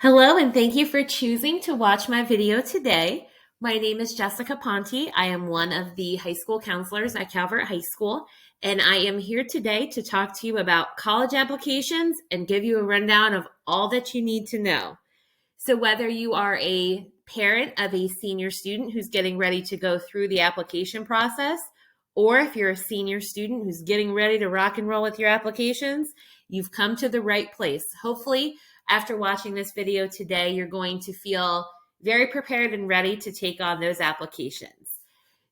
Hello, and thank you for choosing to watch my video today. My name is Jessica Ponti. I am one of the high school counselors at Calvert High School, and I am here today to talk to you about college applications and give you a rundown of all that you need to know. So whether you are a parent of a senior student who's getting ready to go through the application process, or if you're a senior student who's getting ready to rock and roll with your applications, you've come to the right place. Hopefully, after watching this video today, you're going to feel very prepared and ready to take on those applications.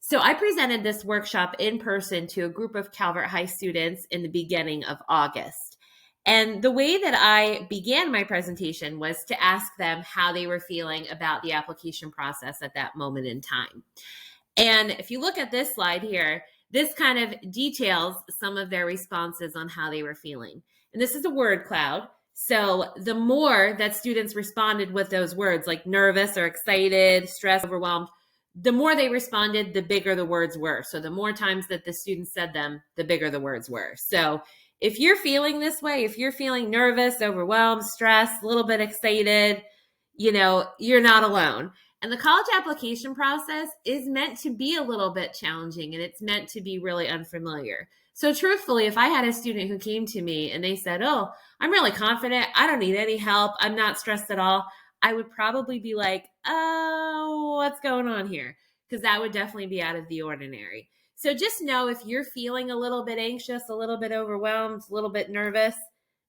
So I presented this workshop in person to a group of Calvert High students in the beginning of August. And the way that I began my presentation was to ask them how they were feeling about the application process at that moment in time. And if you look at this slide here, this kind of details some of their responses on how they were feeling. And this is a word cloud. So the more that students responded with those words like nervous or excited, stressed, overwhelmed, the more they responded, the bigger the words were. So the more times that the students said them, the bigger the words were. So if you're feeling this way, if you're feeling nervous, overwhelmed, stressed, a little bit excited, you're not alone. And the college application process is meant to be a little bit challenging, and it's meant to be really unfamiliar. So truthfully, if I had a student who came to me and they said, "Oh, I'm really confident. I don't need any help. I'm not stressed at all," I would probably be like, "Oh, what's going on here?" Because that would definitely be out of the ordinary. So just know if you're feeling a little bit anxious, a little bit overwhelmed, a little bit nervous,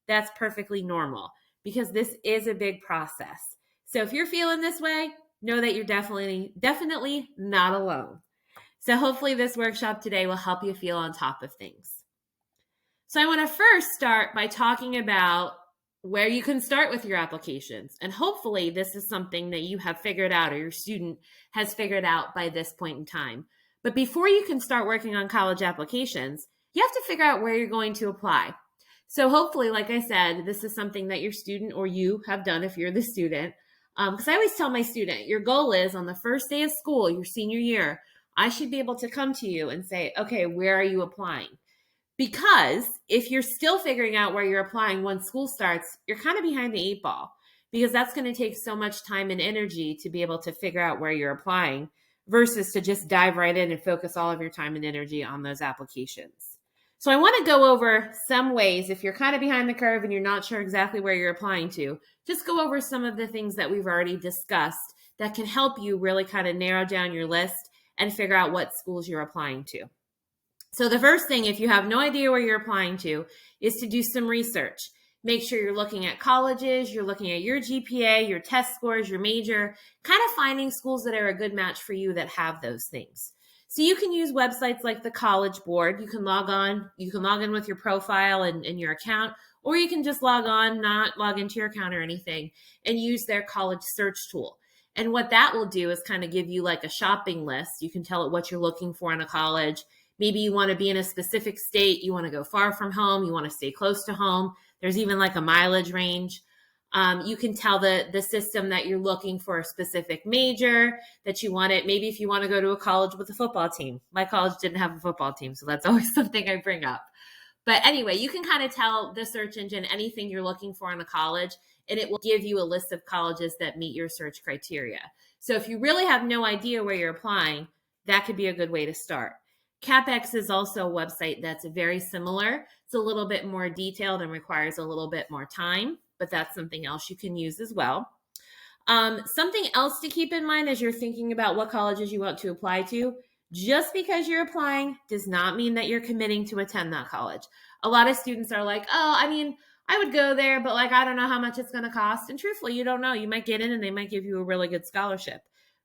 that's perfectly normal because this is a big process. So if you're feeling this way, know that you're definitely not alone. So hopefully this workshop today will help you feel on top of things. So I want to first start by talking about where you can start with your applications. And hopefully this is something that you have figured out or your student has figured out by this point in time. But before you can start working on college applications, you have to figure out where you're going to apply. So hopefully, like I said, this is something that your student or you have done if you're the student. Because I always tell my student, your goal is on the first day of school, your senior year, I should be able to come to you and say, okay, where are you applying? Because if you're still figuring out where you're applying when school starts, you're kind of behind the 8 ball because that's going to take so much time and energy to be able to figure out where you're applying versus to just dive right in and focus all of your time and energy on those applications. So I want to go over some ways, if you're kind of behind the curve and you're not sure exactly where you're applying to, just go over some of the things that we've already discussed that can help you really kind of narrow down your list and figure out what schools you're applying to. So the first thing, if you have no idea where you're applying to, is to do some research. Make sure you're looking at colleges, you're looking at your GPA, your test scores, your major, kind of finding schools that are a good match for you that have those things. So you can use websites like the College Board. You can log in with your profile and your account, or you can just log on, not log into your account or anything, and use their college search tool. And what that will do is kind of give you like a shopping list. You can tell it what you're looking for in a college. Maybe you want to be in a specific state. You want to go far from home. You want to stay close to home. There's even like a mileage range. You can tell the system that you're looking for a specific major, that you want it. Maybe if you want to go to a college with a football team. My college didn't have a football team, so that's always something I bring up. But anyway, you can kind of tell the search engine anything you're looking for in a college, and it will give you a list of colleges that meet your search criteria. So if you really have no idea where you're applying, that could be a good way to start. CapEx is also a website that's very similar. It's a little bit more detailed and requires a little bit more time, but that's something else you can use as well. Something else to keep in mind as you're thinking about what colleges you want to apply to, just because you're applying does not mean that you're committing to attend that college. A lot of students are like, oh, I would go there, but I don't know how much it's going to cost. And truthfully, you don't know. You might get in and they might give you a really good scholarship.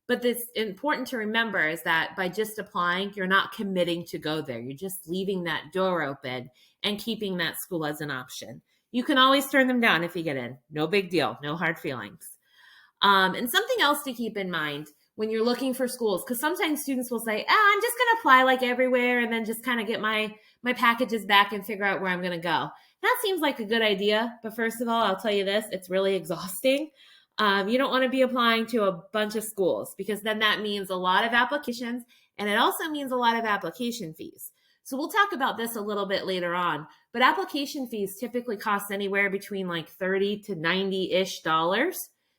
But it's important to remember is that by just applying, you're not committing to go there. You're just leaving that door open and keeping that school as an option. You can always turn them down if you get in. No big deal. No hard feelings. And something else to keep in mind when you're looking for schools, because sometimes students will say, I'm just going to apply everywhere and then just kind of get my packages back and figure out where I'm going to go. That seems like a good idea. But first of all, I'll tell you this, it's really exhausting. You don't want to be applying to a bunch of schools because then that means a lot of applications and it also means a lot of application fees. So we'll talk about this a little bit later on, but application fees typically cost anywhere between $30 to $90-ish.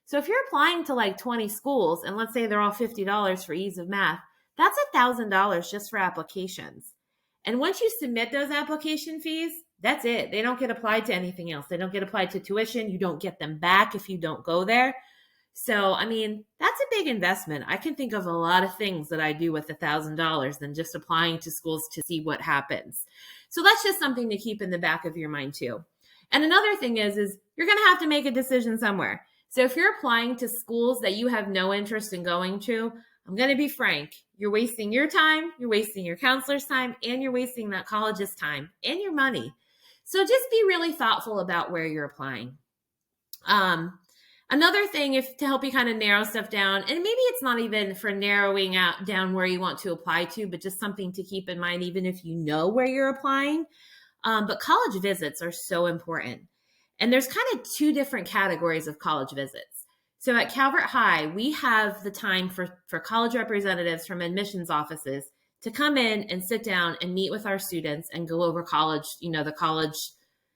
So if you're applying to like 20 schools, and let's say they're all $50 for ease of math, that's $1,000 just for applications. And once you submit those application fees, that's it. They don't get applied to anything else. They don't get applied to tuition. You don't get them back if you don't go there. So, I mean, that's a big investment. I can think of a lot of things that I do with $1,000 than just applying to schools to see what happens. So that's just something to keep in the back of your mind too. And another thing is you're going to have to make a decision somewhere. So if you're applying to schools that you have no interest in going to, I'm going to be frank, you're wasting your time, you're wasting your counselor's time, and you're wasting that college's time and your money. So just be really thoughtful about where you're applying. Another thing, if to help you kind of narrow stuff down, and maybe it's not even for narrowing out down where you want to apply to, but just something to keep in mind, even if you know where you're applying. But college visits are so important. And there's kind of two different categories of college visits. So at Calvert High, we have the time for college representatives from admissions offices to come in and sit down and meet with our students and go over college, the college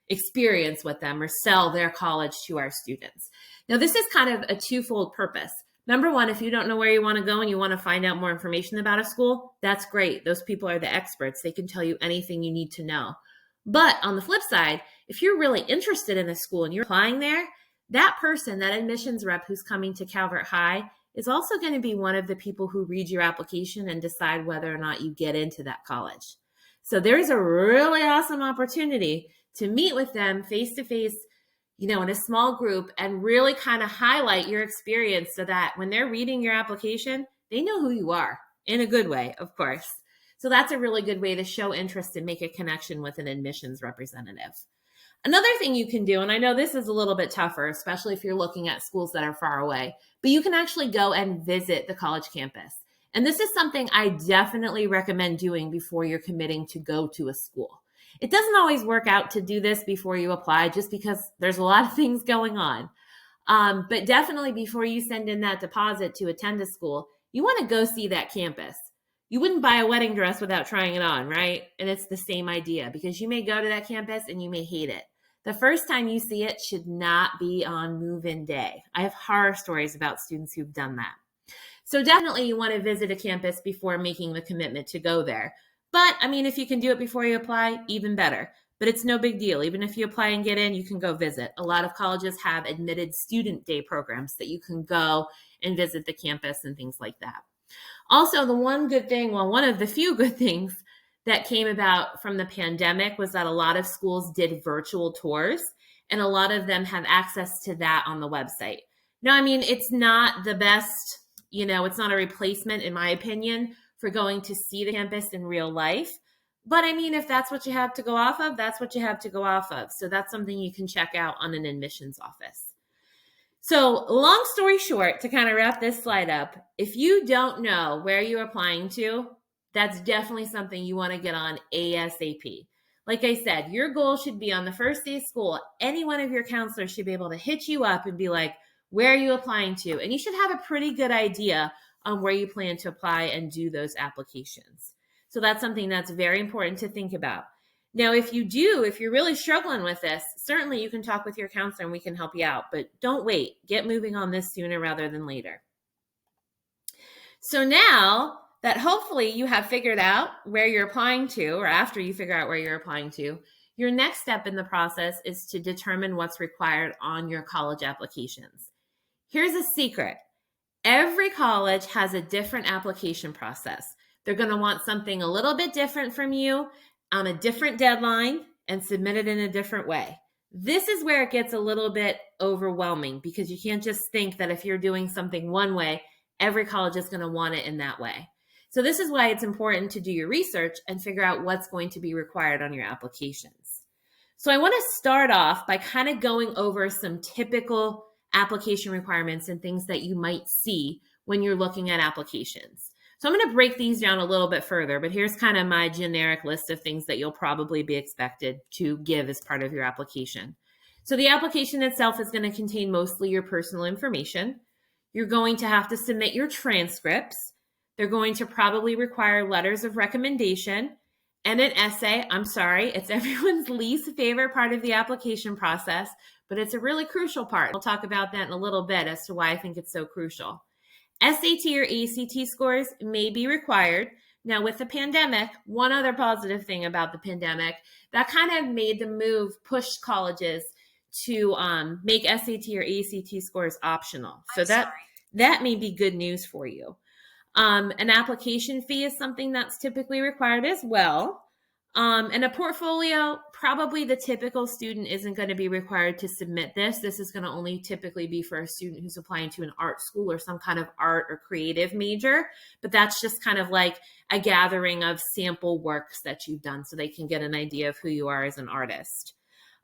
experience with them, or sell their college to our students. Now, this is kind of a twofold purpose. Number one, if you don't know where you want to go and you want to find out more information about a school, that's great. Those people are the experts. They can tell you anything you need to know. But on the flip side, if you're really interested in a school and you're applying there, that person, that admissions rep who's coming to Calvert High, is also going to be one of the people who read your application and decide whether or not you get into that college. So there's a really awesome opportunity to meet with them face-to-face, in a small group, and really kind of highlight your experience so that when they're reading your application, they know who you are, in a good way, of course. So that's a really good way to show interest and make a connection with an admissions representative. Another thing you can do, and I know this is a little bit tougher, especially if you're looking at schools that are far away, but you can actually go and visit the college campus. And this is something I definitely recommend doing before you're committing to go to a school. It doesn't always work out to do this before you apply, just because there's a lot of things going on. But definitely before you send in that deposit to attend a school, you want to go see that campus. You wouldn't buy a wedding dress without trying it on, right? And it's the same idea, because you may go to that campus and you may hate it. The first time you see it should not be on move-in day. I have horror stories about students who've done that. So definitely you want to visit a campus before making the commitment to go there. But if you can do it before you apply, even better. But it's no big deal. Even if you apply and get in, you can go visit. A lot of colleges have admitted student day programs that you can go and visit the campus and things like that. Also, one of the few good things that came about from the pandemic was that a lot of schools did virtual tours, and a lot of them have access to that on the website. Now, it's not the best, it's not a replacement, in my opinion, for going to see the campus in real life. But if that's what you have to go off of, that's what you have to go off of. So that's something you can check out on an admissions office. So long story short, to kind of wrap this slide up, if you don't know where you're applying to, that's definitely something you want to get on ASAP. Like I said, your goal should be on the first day of school, any one of your counselors should be able to hit you up and be like, where are you applying to? And you should have a pretty good idea on where you plan to apply and do those applications. So that's something that's very important to think about. Now, if you're really struggling with this, certainly you can talk with your counselor and we can help you out, but don't wait. Get moving on this sooner rather than later. So now that hopefully you have figured out where you're applying to, or after you figure out where you're applying to, your next step in the process is to determine what's required on your college applications. Here's a secret. Every college has a different application process. They're going to want something a little bit different from you on a different deadline and submit it in a different way. This is where it gets a little bit overwhelming, because you can't just think that if you're doing something one way, every college is going to want it in that way. So this is why it's important to do your research and figure out what's going to be required on your applications. So I want to start off by kind of going over some typical application requirements and things that you might see when you're looking at applications. So I'm going to break these down a little bit further, but here's kind of my generic list of things that you'll probably be expected to give as part of your application. So the application itself is going to contain mostly your personal information. You're going to have to submit your transcripts. They're going to probably require letters of recommendation and an essay. I'm sorry, it's everyone's least favorite part of the application process, but it's a really crucial part. I'll talk about that in a little bit as to why I think it's so crucial. SAT or ACT scores may be required. Now, with the pandemic, one other positive thing about the pandemic that kind of made the move, pushed colleges to make SAT or ACT scores optional. So that may be good news for you. An application fee is something that's typically required as well. And a portfolio, probably the typical student isn't going to be required to submit this. This is going to only typically be for a student who's applying to an art school or some kind of art or creative major. But that's just kind of like a gathering of sample works that you've done so they can get an idea of who you are as an artist.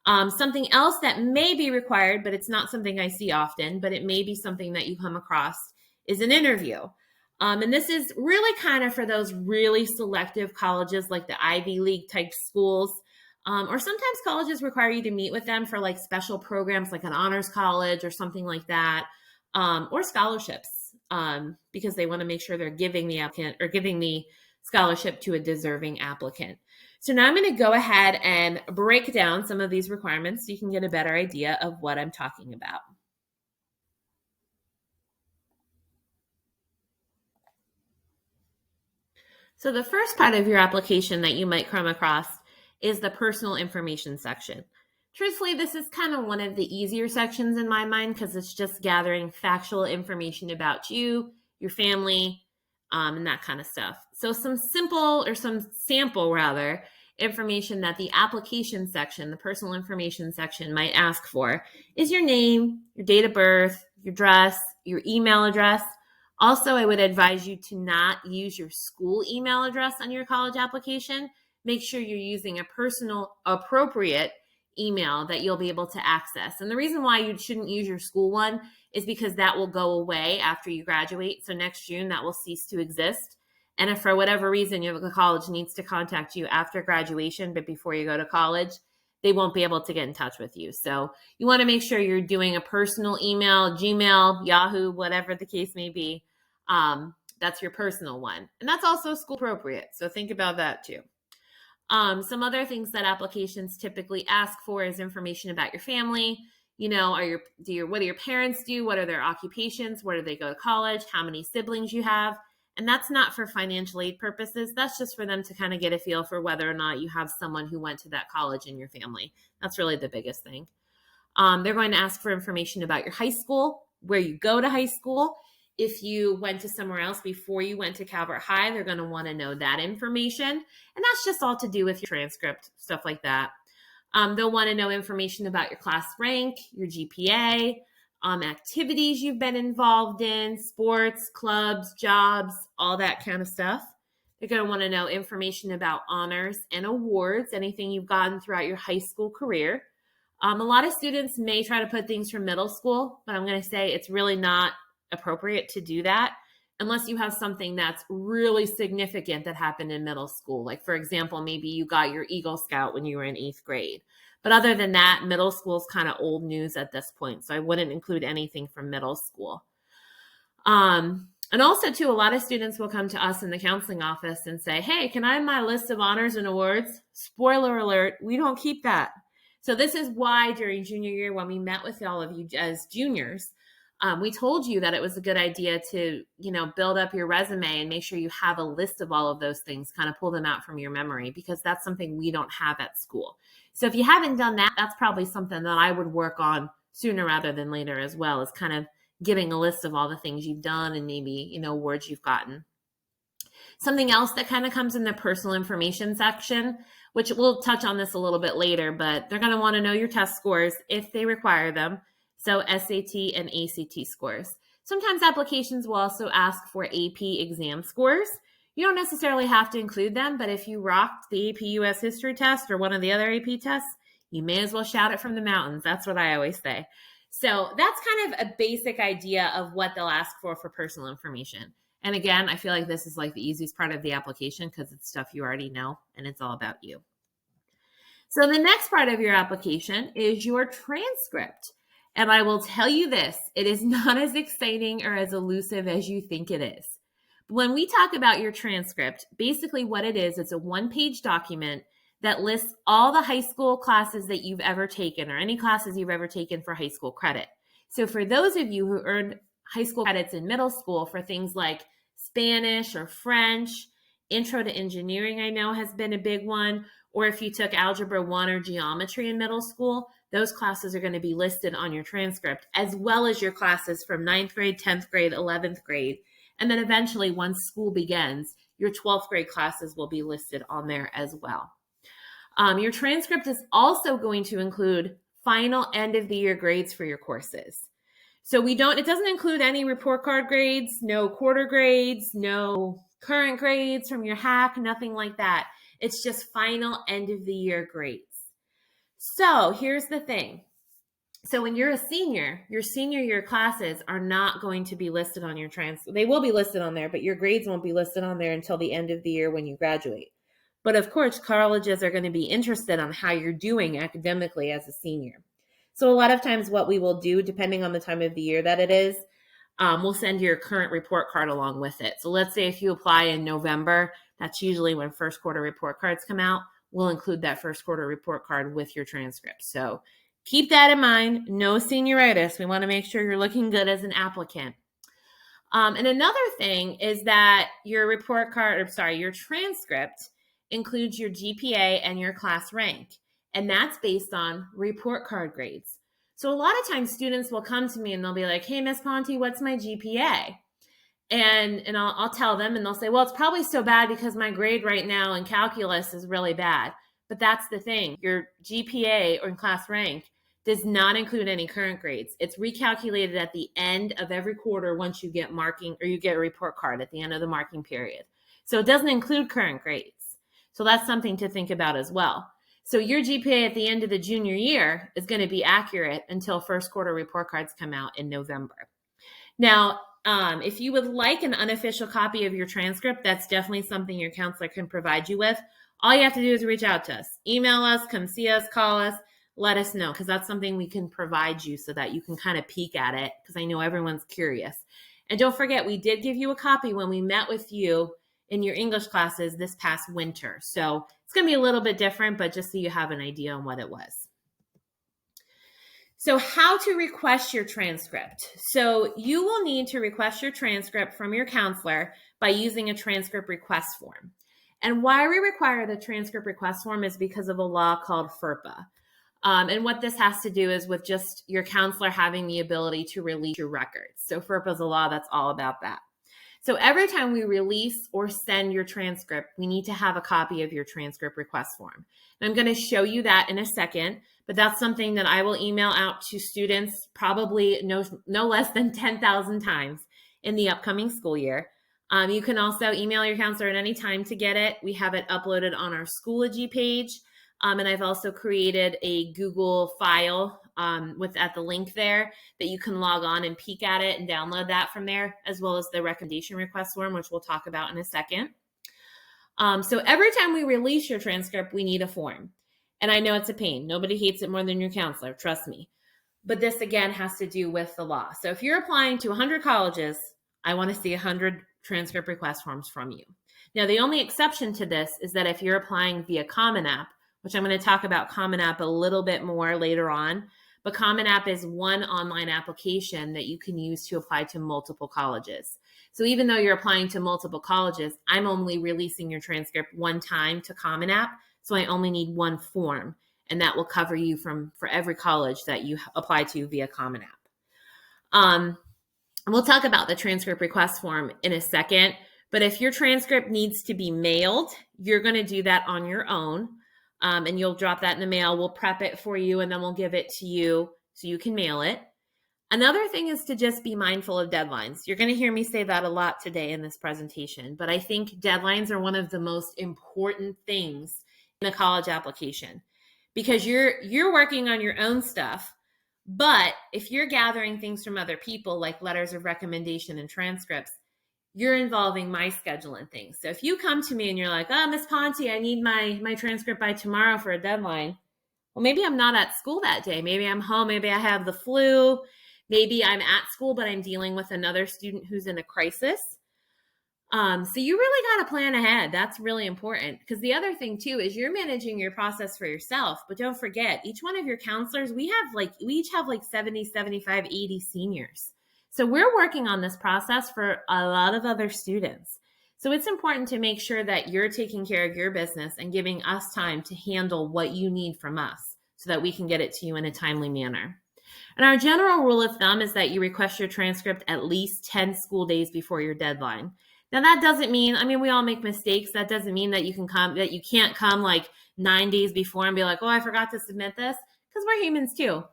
Something else that may be required, but it's not something I see often, but it may be something that you come across, is an interview. And this is really kind of for those really selective colleges like the Ivy League type schools, or sometimes colleges require you to meet with them for like special programs like an honors college or something like that, or scholarships, because they want to make sure they're giving the applicant or giving the scholarship to a deserving applicant. So now I'm going to go ahead and break down some of these requirements so you can get a better idea of what I'm talking about. So the first part of your application that you might come across is the personal information section. Truthfully, this is kind of one of the easier sections in my mind because it's just gathering factual information about you, your family, and that kind of stuff. So some sample information that the application section, the personal information section might ask for is your name, your date of birth, your address, your email address. Also, I would advise you to not use your school email address on your college application. Make sure you're using a personal, appropriate email that you'll be able to access. And the reason why you shouldn't use your school one is because that will go away after you graduate. So next June, that will cease to exist. And if for whatever reason your college needs to contact you after graduation, but before you go to college, they won't be able to get in touch with you. So you want to make sure you're doing a personal email, Gmail, Yahoo, whatever the case may be. That's your personal one. And that's also school appropriate. So think about that too. Some other things that applications typically ask for is information about your family. You know, what do your parents do? What are their occupations? Where do they go to college? How many siblings you have? And that's not for financial aid purposes. That's just for them to kind of get a feel for whether or not you have someone who went to that college in your family. That's really the biggest thing. They're going to ask for information about your high school, where you go to high school. If you went to somewhere else before you went to Calvert High, they're going to want to know that information. And that's just all to do with your transcript, stuff like that. They'll want to know information about your class rank, your GPA, activities you've been involved in, sports, clubs, jobs, all that kind of stuff. They're going to want to know information about honors and awards, anything you've gotten throughout your high school career. A lot of students may try to put things from middle school, but I'm going to say it's really not appropriate to do that unless you have something that's really significant that happened in middle school. Like, for example, maybe you got your Eagle Scout when you were in 8th grade. But other than that, middle school is kind of old news at this point. So I wouldn't include anything from middle school. And also, too, a lot of students will come to us in the counseling office and say, hey, can I have my list of honors and awards? Spoiler alert, we don't keep that. So this is why during junior year, when we met with all of you as juniors, we told you that it was a good idea to, build up your resume and make sure you have a list of all of those things, kind of pull them out from your memory, because that's something we don't have at school. So if you haven't done that, that's probably something that I would work on sooner rather than later as well, is kind of giving a list of all the things you've done and maybe, awards you've gotten. Something else that kind of comes in the personal information section, which we'll touch on this a little bit later, but they're going to want to know your test scores if they require them. So SAT and ACT scores. Sometimes applications will also ask for AP exam scores. You don't necessarily have to include them, but if you rocked the AP US history test or one of the other AP tests, you may as well shout it from the mountains. That's what I always say. So that's kind of a basic idea of what they'll ask for personal information. And again, I feel like this is like the easiest part of the application because it's stuff you already know and it's all about you. So the next part of your application is your transcript. And I will tell you this, it is not as exciting or as elusive as you think it is. When we talk about your transcript, basically what it is, it's a one-page document that lists all the high school classes that you've ever taken or any classes you've ever taken for high school credit. So for those of you who earned high school credits in middle school for things like Spanish or French, Intro to Engineering, I know has been a big one, or if you took Algebra 1 or Geometry in middle school, those classes are going to be listed on your transcript, as well as your classes from 9th grade, 10th grade, 11th grade. And then eventually, once school begins, your 12th grade classes will be listed on there as well. Your transcript is also going to include final end of the year grades for your courses. So it doesn't include any report card grades, no quarter grades, no current grades from your hack, nothing like that. It's just final end of the year grades. So here's the thing. So when you're a senior, your senior year classes are not going to be listed on your transcript. They will be listed on there, but your grades won't be listed on there until the end of the year when you graduate. But of course, colleges are going to be interested on how you're doing academically as a senior. So a lot of times what we will do, depending on the time of the year that it is, we'll send your current report card along with it. So let's say if you apply in November, that's usually when first quarter report cards come out. We'll include that first quarter report card with your transcript. So keep that in mind. No senioritis. We want to make sure you're looking good as an applicant. And another thing is that your your transcript includes your GPA and your class rank. And that's based on report card grades. So a lot of times students will come to me and they'll be like, hey, Miss Ponti, what's my GPA? And I'll tell them and they'll say, well, it's probably so bad because my grade right now in calculus is really bad. But that's the thing. Your GPA or class rank does not include any current grades. It's recalculated at the end of every quarter once you get marking or you get a report card at the end of the marking period. So it doesn't include current grades. So that's something to think about as well. So your GPA at the end of the junior year is going to be accurate until first quarter report cards come out in November. Now, if you would like an unofficial copy of your transcript, that's definitely something your counselor can provide you with. All you have to do is reach out to us. Email us, come see us, call us, let us know, because that's something we can provide you so that you can kind of peek at it, because I know everyone's curious. And don't forget, we did give you a copy when we met with you in your English classes this past winter. So it's going to be a little bit different, but just so you have an idea on what it was. So how to request your transcript. So you will need to request your transcript from your counselor by using a transcript request form. And why we require the transcript request form is because of a law called FERPA. And what this has to do is with just your counselor having the ability to release your records. So FERPA is a law that's all about that. So every time we release or send your transcript, we need to have a copy of your transcript request form. And I'm going to show you that in a second, but that's something that I will email out to students probably no less than 10,000 times in the upcoming school year. You can also email your counselor at any time to get it. We have it uploaded on our Schoology page. And I've also created a Google file at the link there that you can log on and peek at it and download that from there, as well as the recommendation request form, which we'll talk about in a second. So every time we release your transcript, we need a form. And I know it's a pain. Nobody hates it more than your counselor, trust me. But this, again, has to do with the law. So if you're applying to 100 colleges, I want to see 100 transcript request forms from you. Now, the only exception to this is that if you're applying via Common App, which I'm going to talk about Common App a little bit more later on, but Common App is one online application that you can use to apply to multiple colleges. So even though you're applying to multiple colleges, I'm only releasing your transcript one time to Common App, so I only need one form, and that will cover you for every college that you apply to via Common App. And we'll talk about the transcript request form in a second, but if your transcript needs to be mailed, you're going to do that on your own. And you'll drop that in the mail. We'll prep it for you, and then we'll give it to you so you can mail it. Another thing is to just be mindful of deadlines. You're going to hear me say that a lot today in this presentation, but I think deadlines are one of the most important things in a college application, because you're working on your own stuff. But if you're gathering things from other people, like letters of recommendation and transcripts, you're involving my schedule and things. So if you come to me and you're like, oh, Miss Ponti, I need my transcript by tomorrow for a deadline. Well, maybe I'm not at school that day. Maybe I'm home. Maybe I have the flu. Maybe I'm at school, but I'm dealing with another student who's in a crisis. So you really got to plan ahead. That's really important, because the other thing too is you're managing your process for yourself. But don't forget, each one of your counselors, we each have like 70, 75, 80 seniors. So we're working on this process for a lot of other students. So it's important to make sure that you're taking care of your business and giving us time to handle what you need from us so that we can get it to you in a timely manner. And our general rule of thumb is that you request your transcript at least 10 school days before your deadline. Now that doesn't mean, we all make mistakes. That doesn't mean that you can't come like 9 days before and be like, oh, I forgot to submit this, because we're humans too.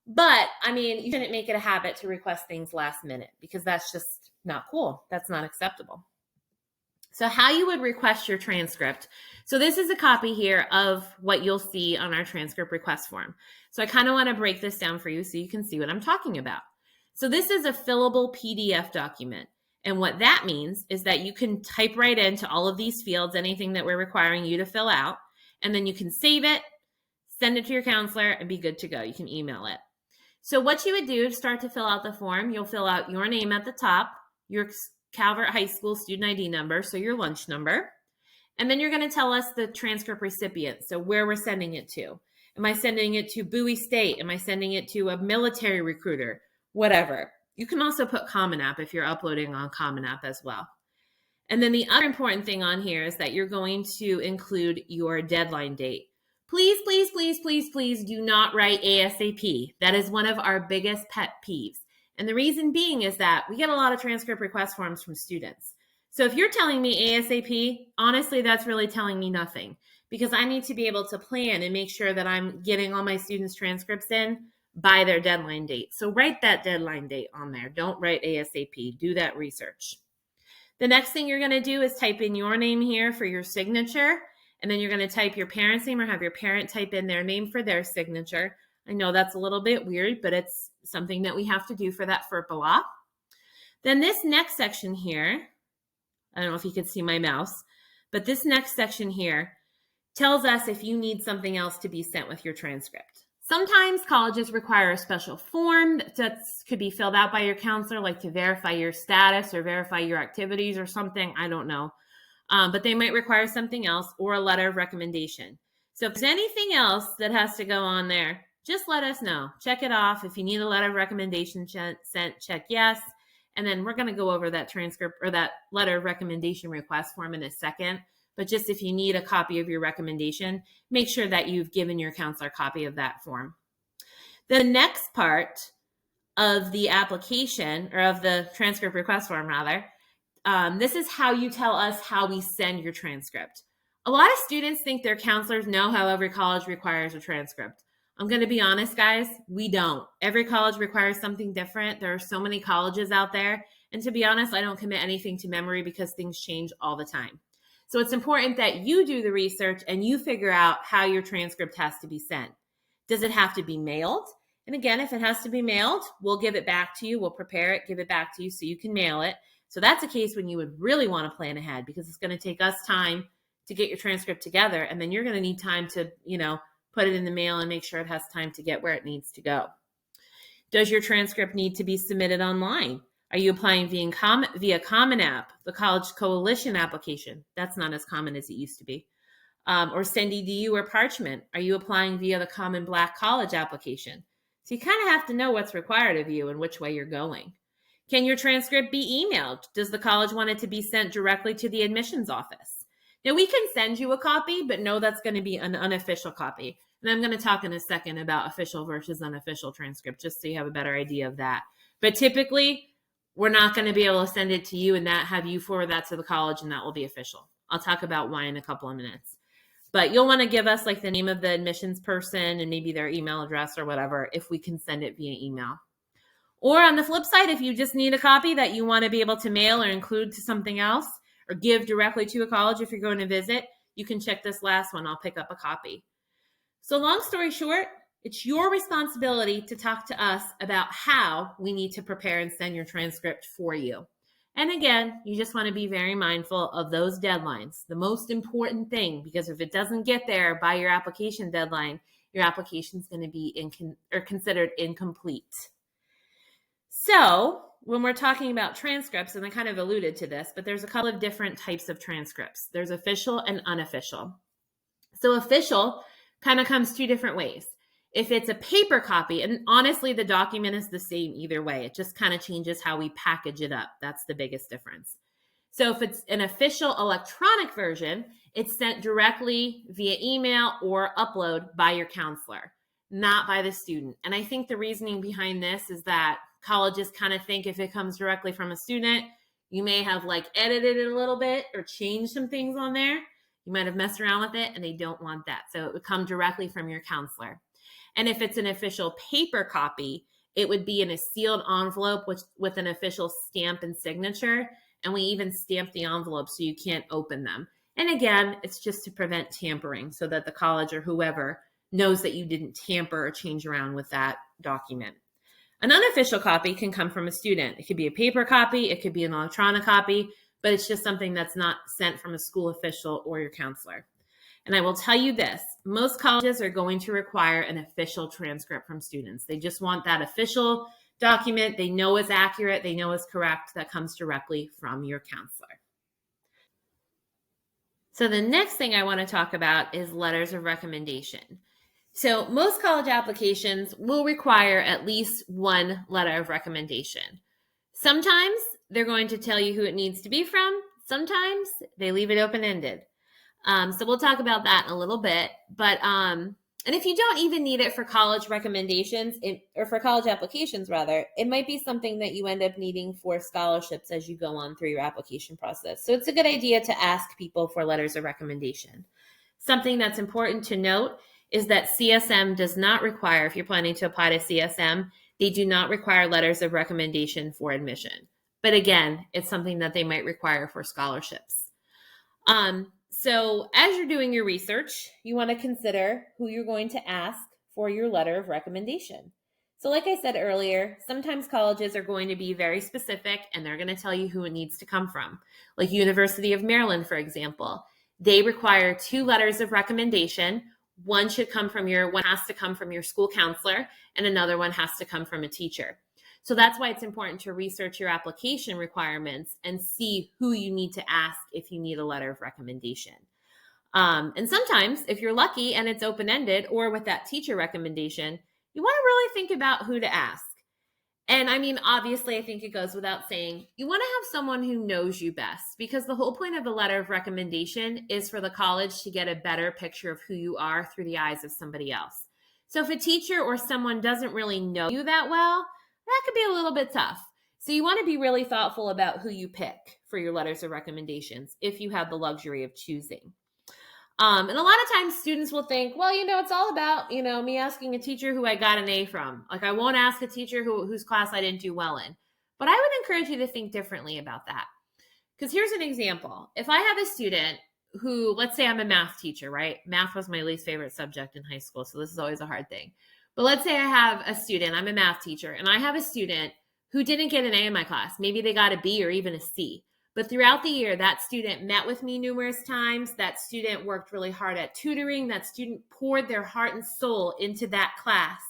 But you shouldn't make it a habit to request things last minute, because that's just not cool. That's not acceptable. So how you would request your transcript. So this is a copy here of what you'll see on our transcript request form. So I kind of want to break this down for you so you can see what I'm talking about. So this is a fillable PDF document. And what that means is that you can type right into all of these fields, anything that we're requiring you to fill out, and then you can save it, send it to your counselor, and be good to go. You can email it. So what you would do to start to fill out the form, you'll fill out your name at the top, your Calvert High School student ID number, so your lunch number, and then you're going to tell us the transcript recipient, so where we're sending it to. Am I sending it to Bowie State? Am I sending it to a military recruiter? Whatever. You can also put Common App if you're uploading on Common App as well. And then the other important thing on here is that you're going to include your deadline date. Please, please, please, please, please do not write ASAP. That is one of our biggest pet peeves. And the reason being is that we get a lot of transcript request forms from students. So if you're telling me ASAP, honestly, that's really telling me nothing, because I need to be able to plan and make sure that I'm getting all my students' transcripts in by their deadline date. So write that deadline date on there. Don't write ASAP. Do that research. The next thing you're going to do is type in your name here for your signature, and then you're going to type your parent's name or have your parent type in their name for their signature. I know that's a little bit weird, but it's something that we have to do for that FERPA law. Then this next section here, I don't know if you can see my mouse, but this next section here tells us if you need something else to be sent with your transcript. Sometimes colleges require a special form that could be filled out by your counselor, like to verify your status or verify your activities or something. I don't know. But they might require something else, or a letter of recommendation. So if there's anything else that has to go on there, just let us know. Check it off. If you need a letter of recommendation sent, check yes. And then we're going to go over that transcript or that letter of recommendation request form in a second. But just if you need a copy of your recommendation, make sure that you've given your counselor a copy of that form. The next part of the application, or of the transcript request form rather, this is how you tell us how we send your transcript. A lot of students think their counselors know how every college requires a transcript. I'm going to be honest, guys, we don't. Every college requires something different. There are so many colleges out there. And to be honest, I don't commit anything to memory because things change all the time. So it's important that you do the research and you figure out how your transcript has to be sent. Does it have to be mailed? And again, if it has to be mailed, we'll give it back to you. We'll prepare it, give it back to you so you can mail it. So that's a case when you would really want to plan ahead, because it's going to take us time to get your transcript together. And then you're going to need time to, put it in the mail and make sure it has time to get where it needs to go. Does your transcript need to be submitted online? Are you applying via Common App, the College Coalition application? That's not as common as it used to be. Or SendEDU or Parchment. Are you applying via the Common Black College application? So you kind of have to know what's required of you and which way you're going. Can your transcript be emailed? Does the college want it to be sent directly to the admissions office? Now, we can send you a copy, but no, that's going to be an unofficial copy. And I'm going to talk in a second about official versus unofficial transcript, just so you have a better idea of that. But typically, we're not going to be able to send it to you and have you forward that to the college, and that will be official. I'll talk about why in a couple of minutes. But you'll want to give us like the name of the admissions person and maybe their email address or whatever if we can send it via email. Or on the flip side, if you just need a copy that you want to be able to mail or include to something else or give directly to a college if you're going to visit, you can check this last one. I'll pick up a copy. So long story short, it's your responsibility to talk to us about how we need to prepare and send your transcript for you. And again, you just want to be very mindful of those deadlines. The most important thing, because if it doesn't get there by your application deadline, your application is going to be considered incomplete. So when we're talking about transcripts, and I kind of alluded to this, but there's a couple of different types of transcripts. There's official and unofficial. So official kind of comes two different ways. If it's a paper copy, and honestly, the document is the same either way. It just kind of changes how we package it up. That's the biggest difference. So if it's an official electronic version, it's sent directly via email or upload by your counselor, not by the student. And I think the reasoning behind this is that colleges kind of think if it comes directly from a student, you may have like edited it a little bit or changed some things on there. You might have messed around with it, and they don't want that. So it would come directly from your counselor. And if it's an official paper copy, it would be in a sealed envelope with an official stamp and signature. And we even stamp the envelope so you can't open them. And again, it's just to prevent tampering so that the college or whoever knows that you didn't tamper or change around with that document. An unofficial copy can come from a student. It could be a paper copy, it could be an electronic copy, but it's just something that's not sent from a school official or your counselor. And I will tell you this, most colleges are going to require an official transcript from students. They just want that official document they know is accurate, they know is correct, that comes directly from your counselor. So the next thing I want to talk about is letters of recommendation. So most college applications will require at least one letter of recommendation. Sometimes they're going to tell you who it needs to be from. Sometimes they leave it open-ended. So we'll talk about that in a little bit. But and if you don't even need it for college recommendations, or for college applications rather, it might be something that you end up needing for scholarships as you go on through your application process. So it's a good idea to ask people for letters of recommendation. Something that's important to note is that CSM does not require, if you're planning to apply to CSM, they do not require letters of recommendation for admission. But again, it's something that they might require for scholarships. So as you're doing your research, you want to consider who you're going to ask for your letter of recommendation. So like I said earlier, sometimes colleges are going to be very specific and they're going to tell you who it needs to come from. Like University of Maryland, for example, they require 2 letters of recommendation. One has to come from your school counselor, and another one has to come from a teacher. So that's why it's important to research your application requirements and see who you need to ask if you need a letter of recommendation. And sometimes, if you're lucky and it's open-ended, or with that teacher recommendation, you want to really think about who to ask. And I mean, obviously, I think it goes without saying, you want to have someone who knows you best, because the whole point of a letter of recommendation is for the college to get a better picture of who you are through the eyes of somebody else. So if a teacher or someone doesn't really know you that well, that could be a little bit tough. So you want to be really thoughtful about who you pick for your letters of recommendations if you have the luxury of choosing. And a lot of times students will think, well, it's all about, me asking a teacher who I got an A from. Like, I won't ask a teacher whose class I didn't do well in. But I would encourage you to think differently about that. Because here's an example. If I have a student who, let's say I'm a math teacher, right? Math was my least favorite subject in high school, so this is always a hard thing. But let's say I have a student, I'm a math teacher, and I have a student who didn't get an A in my class. Maybe they got a B or even a C. But throughout the year, that student met with me numerous times. That student worked really hard at tutoring. That student poured their heart and soul into that class.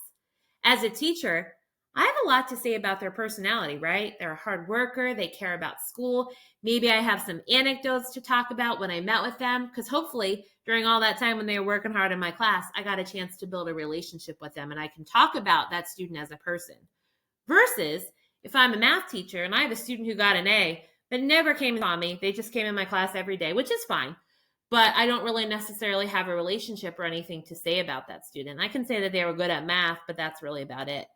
As a teacher, I have a lot to say about their personality, right? They're a hard worker. They care about school. Maybe I have some anecdotes to talk about when I met with them, because hopefully during all that time when they were working hard in my class, I got a chance to build a relationship with them and I can talk about that student as a person. Versus if I'm a math teacher and I have a student who got an A but never came and saw me, they just came in my class every day, which is fine. But I don't really necessarily have a relationship or anything to say about that student. I can say that they were good at math, but that's really about it.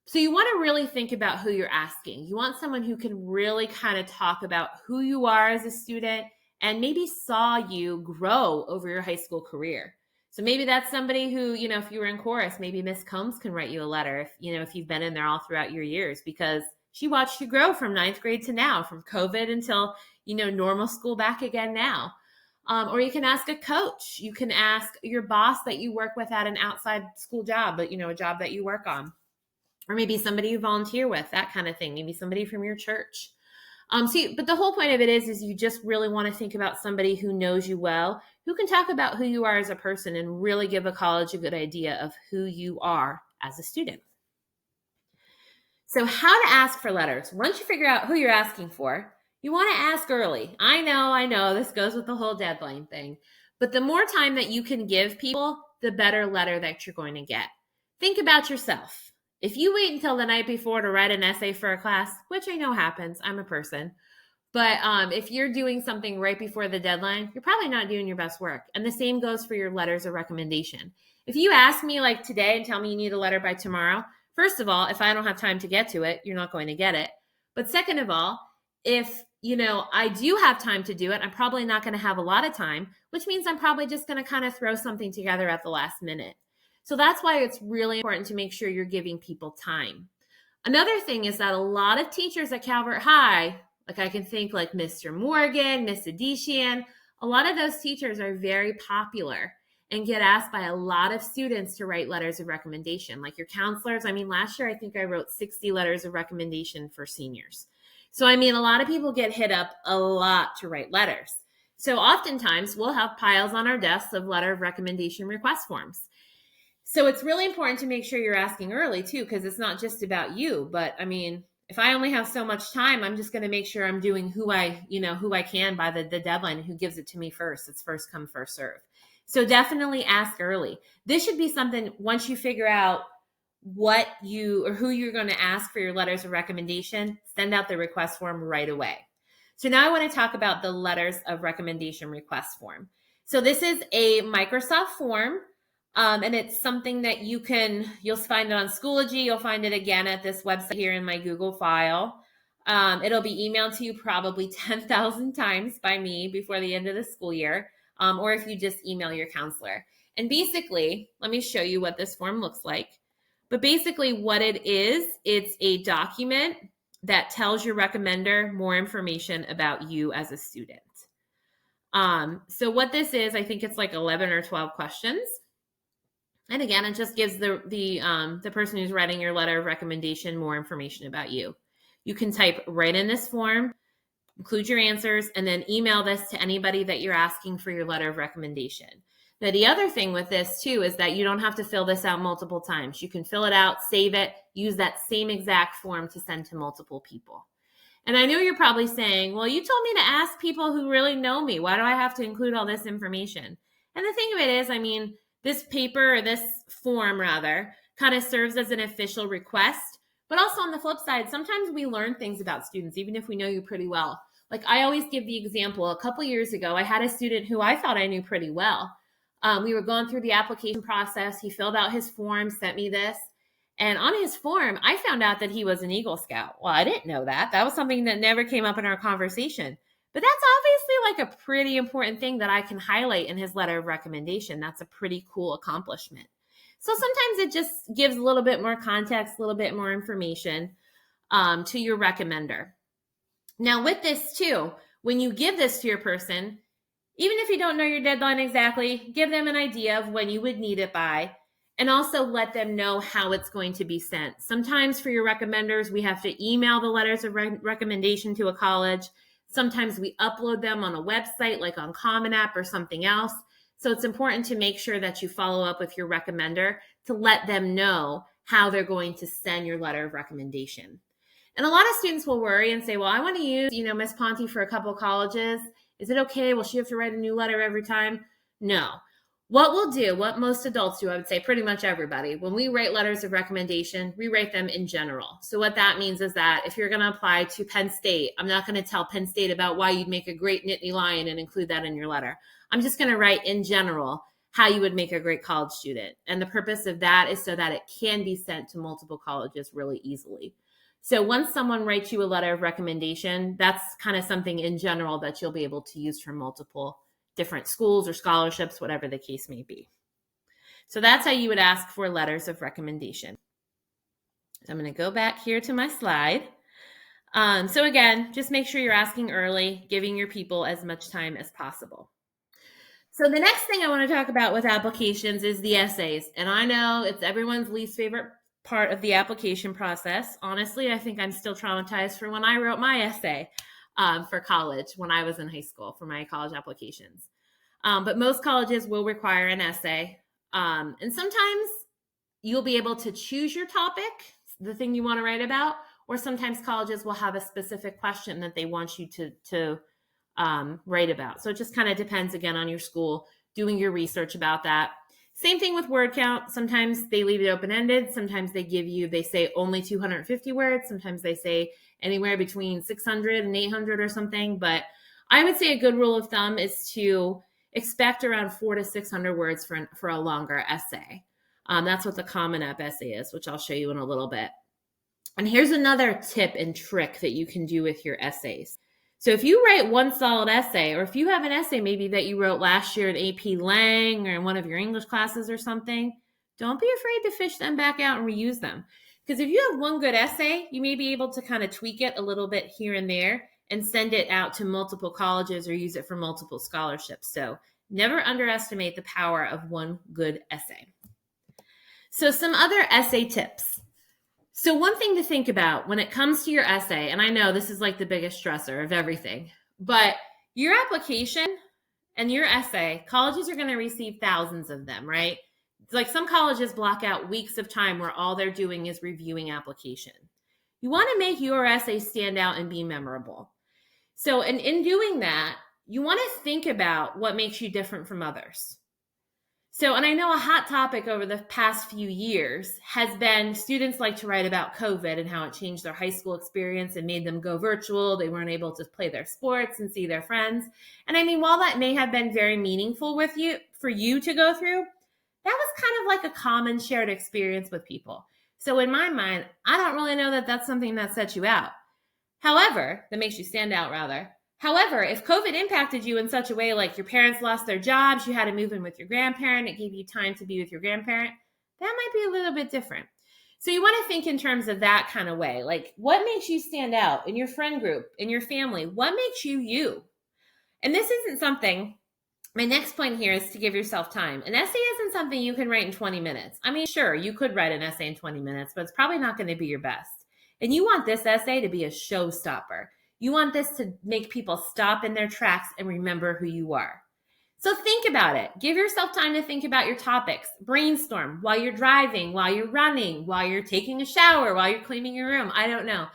So you want to really think about who you're asking. You want someone who can really kind of talk about who you are as a student and maybe saw you grow over your high school career. So maybe that's somebody who, if you were in chorus, maybe Miss Combs can write you a letter if you've been in there all throughout your years, because she watched you grow from 9th grade to now, from COVID until, normal school back again now. Or you can ask a coach. You can ask your boss that you work with at an outside school job, but, a job that you work on. Or maybe somebody you volunteer with, that kind of thing. Maybe somebody from your church. But the whole point of it is you just really want to think about somebody who knows you well, who can talk about who you are as a person and really give a college a good idea of who you are as a student. So how to ask for letters. Once you figure out who you're asking for, you want to ask early. I know, this goes with the whole deadline thing. But the more time that you can give people, the better letter that you're going to get. Think about yourself. If you wait until the night before to write an essay for a class, which I know happens, I'm a person, but if you're doing something right before the deadline, you're probably not doing your best work. And the same goes for your letters of recommendation. If you ask me like today and tell me you need a letter by tomorrow, first of all, if I don't have time to get to it, you're not going to get it. But second of all, if I do have time to do it, I'm probably not going to have a lot of time, which means I'm probably just going to kind of throw something together at the last minute. So that's why it's really important to make sure you're giving people time. Another thing is that a lot of teachers at Calvert High, like I can think like Mr. Morgan, Miss Adishian, a lot of those teachers are very popular and get asked by a lot of students to write letters of recommendation. Like your counselors, last year I think I wrote 60 letters of recommendation for seniors. So a lot of people get hit up a lot to write letters. So oftentimes we'll have piles on our desks of letter of recommendation request forms. So it's really important to make sure you're asking early too, because it's not just about you, but if I only have so much time, I'm just going to make sure I'm doing who I can by the deadline, who gives it to me first. It's first come, first serve. So definitely ask early. This should be something once you figure out who you're going to ask for your letters of recommendation, send out the request form right away. So now I want to talk about the letters of recommendation request form. So this is a Microsoft form. And it's something that you'll find it on Schoology. You'll find it again at this website here in my Google file. It'll be emailed to you probably 10,000 times by me before the end of the school year, or if you just email your counselor. And basically, let me show you what this form looks like. But basically what it is, it's a document that tells your recommender more information about you as a student. So what this is, I think it's like 11 or 12 questions. And again, it just gives the person who's writing your letter of recommendation more information about you. You can type right in this form, include your answers, and then email this to anybody that you're asking for your letter of recommendation. Now, the other thing with this too is that you don't have to fill this out multiple times. You can fill it out, save it, use that same exact form to send to multiple people. And I know you're probably saying, well, you told me to ask people who really know me. Why do I have to include all this information? And the thing of it is, this paper, or this form rather, kind of serves as an official request. But also on the flip side, sometimes we learn things about students, even if we know you pretty well. Like I always give the example, a couple years ago, I had a student who I thought I knew pretty well. We were going through the application process. He filled out his form, sent me this. And on his form, I found out that he was an Eagle Scout. Well, I didn't know that. That was something that never came up in our conversation. But that's obviously like a pretty important thing that I can highlight in his letter of recommendation. That's a pretty cool accomplishment. So sometimes it just gives a little bit more context, a little bit more information to your recommender. Now with this too, when you give this to your person, even if you don't know your deadline exactly, give them an idea of when you would need it by, and also let them know how it's going to be sent. Sometimes for your recommenders, we have to email the letters of recommendation to a college. Sometimes we upload them on a website like on Common App or something else. So it's important to make sure that you follow up with your recommender to let them know how they're going to send your letter of recommendation. And a lot of students will worry and say, well, I want to use, Miss Ponti for a couple of colleges. Is it okay? Will she have to write a new letter every time? No. What we'll do, what most adults do, I would say pretty much everybody, when we write letters of recommendation, we write them in general. So what that means is that if you're going to apply to Penn State, I'm not going to tell Penn State about why you'd make a great Nittany Lion and include that in your letter. I'm just going to write in general how you would make a great college student. And the purpose of that is so that it can be sent to multiple colleges really easily. So once someone writes you a letter of recommendation, that's kind of something in general that you'll be able to use for multiple different schools or scholarships, whatever the case may be. So that's how you would ask for letters of recommendation. So I'm going to go back here to my slide. So again, just make sure you're asking early, giving your people as much time as possible. So the next thing I want to talk about with applications is the essays. And I know it's everyone's least favorite part of the application process. Honestly, I think I'm still traumatized from when I wrote my essay for college when I was in high school for my college applications. But most colleges will require an essay. And sometimes you'll be able to choose your topic. the thing you want to write about, or sometimes colleges will have a specific question that they want you to write about. So it just kind of depends again on your school, doing your research about that. Same thing with word count. Sometimes they leave it open-ended. Sometimes they say only 250 words. Sometimes they say anywhere between 600 and 800 or something. But I would say a good rule of thumb is to expect around 400 to 600 words for a longer essay. That's what the Common App essay is, which I'll show you in a little bit. And here's another tip and trick that you can do with your essays. So if you write one solid essay, or if you have an essay maybe that you wrote last year in AP Lang or in one of your English classes or something, don't be afraid to fish them back out and reuse them. Because if you have one good essay, you may be able to kind of tweak it a little bit here and there and send it out to multiple colleges or use it for multiple scholarships. So never underestimate the power of one good essay. So some other essay tips. So one thing to think about when it comes to your essay, and I know this is like the biggest stressor of everything, but your application and your essay, colleges are going to receive thousands of them, right? Like some colleges block out weeks of time where all they're doing is reviewing application. You want to make your essay stand out and be memorable. So in doing that, you want to think about what makes you different from others. So, and I know a hot topic over the past few years has been students like to write about COVID and how it changed their high school experience and made them go virtual. They weren't able to play their sports and see their friends. And I mean, while that may have been very meaningful for you to go through, that was kind of like a common shared experience with people. So in my mind, I don't really know that that's something that sets you out. However, that makes you stand out rather. However, if COVID impacted you in such a way like your parents lost their jobs, you had to move in with your grandparent, it gave you time to be with your grandparent, that might be a little bit different. So you want to think in terms of that kind of way. Like what makes you stand out in your friend group, in your family? What makes you you? And this isn't something, my next point here is to give yourself time. An essay isn't something you can write in 20 minutes. I mean, sure, you could write an essay in 20 minutes, but it's probably not going to be your best. And you want this essay to be a showstopper. You want this to make people stop in their tracks and remember who you are. So think about it. Give yourself time to think about your topics. Brainstorm while you're driving, while you're running, while you're taking a shower, while you're cleaning your room. I don't know.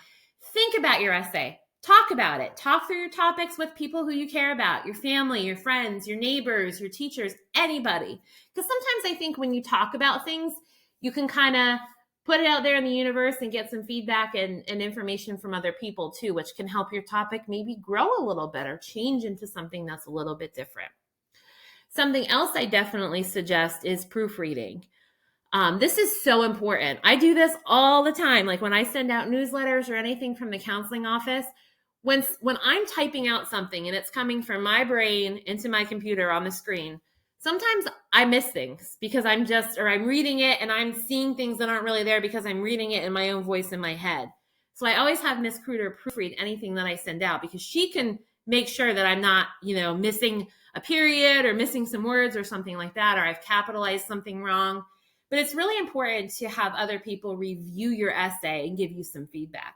Think about your essay. Talk about it. Talk through your topics with people who you care about, your family, your friends, your neighbors, your teachers, anybody. Because sometimes I think when you talk about things, you can kind of put it out there in the universe and get some feedback and information from other people too, which can help your topic maybe grow a little bit or change into something that's a little bit different. Something else I definitely suggest is proofreading. This is so important. I do this all the time. Like when I send out newsletters or anything from the counseling office, when I'm typing out something and it's coming from my brain into my computer on the screen, sometimes I miss things because I'm reading it and I'm seeing things that aren't really there because I'm reading it in my own voice in my head. So I always have Miss Kruder proofread anything that I send out because she can make sure that I'm not, missing a period or missing some words or something like that, or I've capitalized something wrong. But it's really important to have other people review your essay and give you some feedback.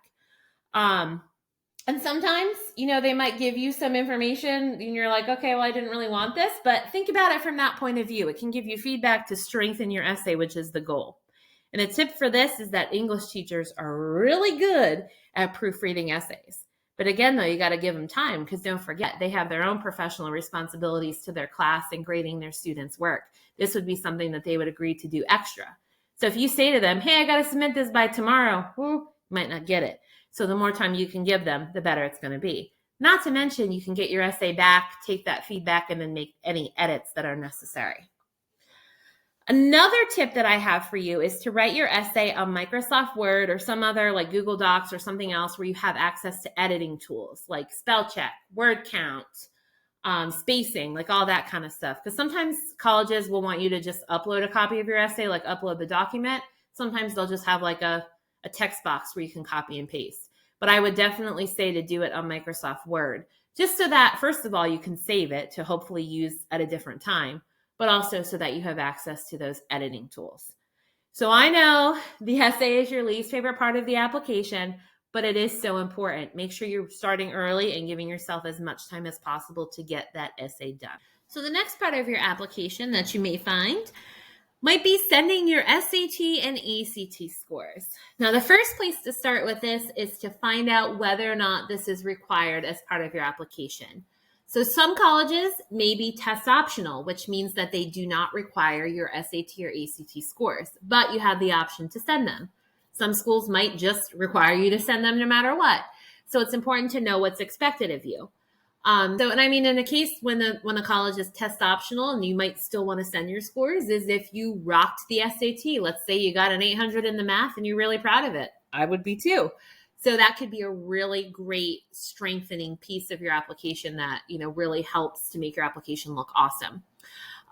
And sometimes, they might give you some information and you're like, okay, well, I didn't really want this, but think about it from that point of view. It can give you feedback to strengthen your essay, which is the goal. And a tip for this is that English teachers are really good at proofreading essays. But again, though, you got to give them time because don't forget, they have their own professional responsibilities to their class and grading their students' work. This would be something that they would agree to do extra. So if you say to them, hey, I got to submit this by tomorrow, you might not get it. So the more time you can give them, the better it's going to be. Not to mention, you can get your essay back, take that feedback, and then make any edits that are necessary. Another tip that I have for you is to write your essay on Microsoft Word or some other like Google Docs or something else where you have access to editing tools like spell check, word count, spacing, like all that kind of stuff. Because sometimes colleges will want you to just upload a copy of your essay, like upload the document. Sometimes they'll just have like a text box where you can copy and paste. But I would definitely say to do it on Microsoft Word, just so that, first of all, you can save it to hopefully use at a different time, but also so that you have access to those editing tools. So I know the essay is your least favorite part of the application, but it is so important. Make sure you're starting early and giving yourself as much time as possible to get that essay done. So the next part of your application that you may find might be sending your SAT and ACT scores. Now, the first place to start with this is to find out whether or not this is required as part of your application. So some colleges may be test optional, which means that they do not require your SAT or ACT scores, but you have the option to send them. Some schools might just require you to send them no matter what. So it's important to know what's expected of you. In a case when the college is test optional and you might still want to send your scores is if you rocked the SAT. Let's say you got an 800 in the math and you're really proud of it. I would be too. So that could be a really great strengthening piece of your application that, really helps to make your application look awesome.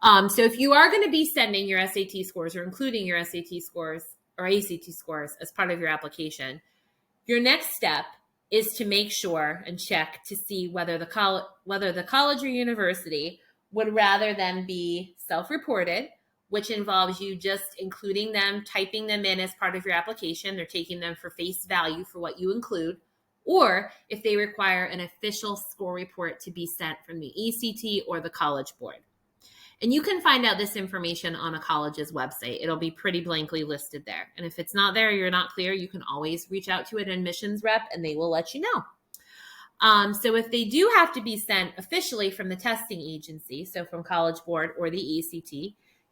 So if you are going to be sending your SAT scores or including your SAT scores or ACT scores as part of your application, your next step is to make sure and check to see whether the college or university would rather them be self-reported, which involves you just including them, typing them in as part of your application. They're taking them for face value for what you include, or if they require an official score report to be sent from the ECT or the college board. And you can find out this information on a college's website. It'll be pretty blankly listed there. And if it's not there, you're not clear, you can always reach out to an admissions rep and they will let you know. So if they do have to be sent officially from the testing agency, so from College Board or the ACT,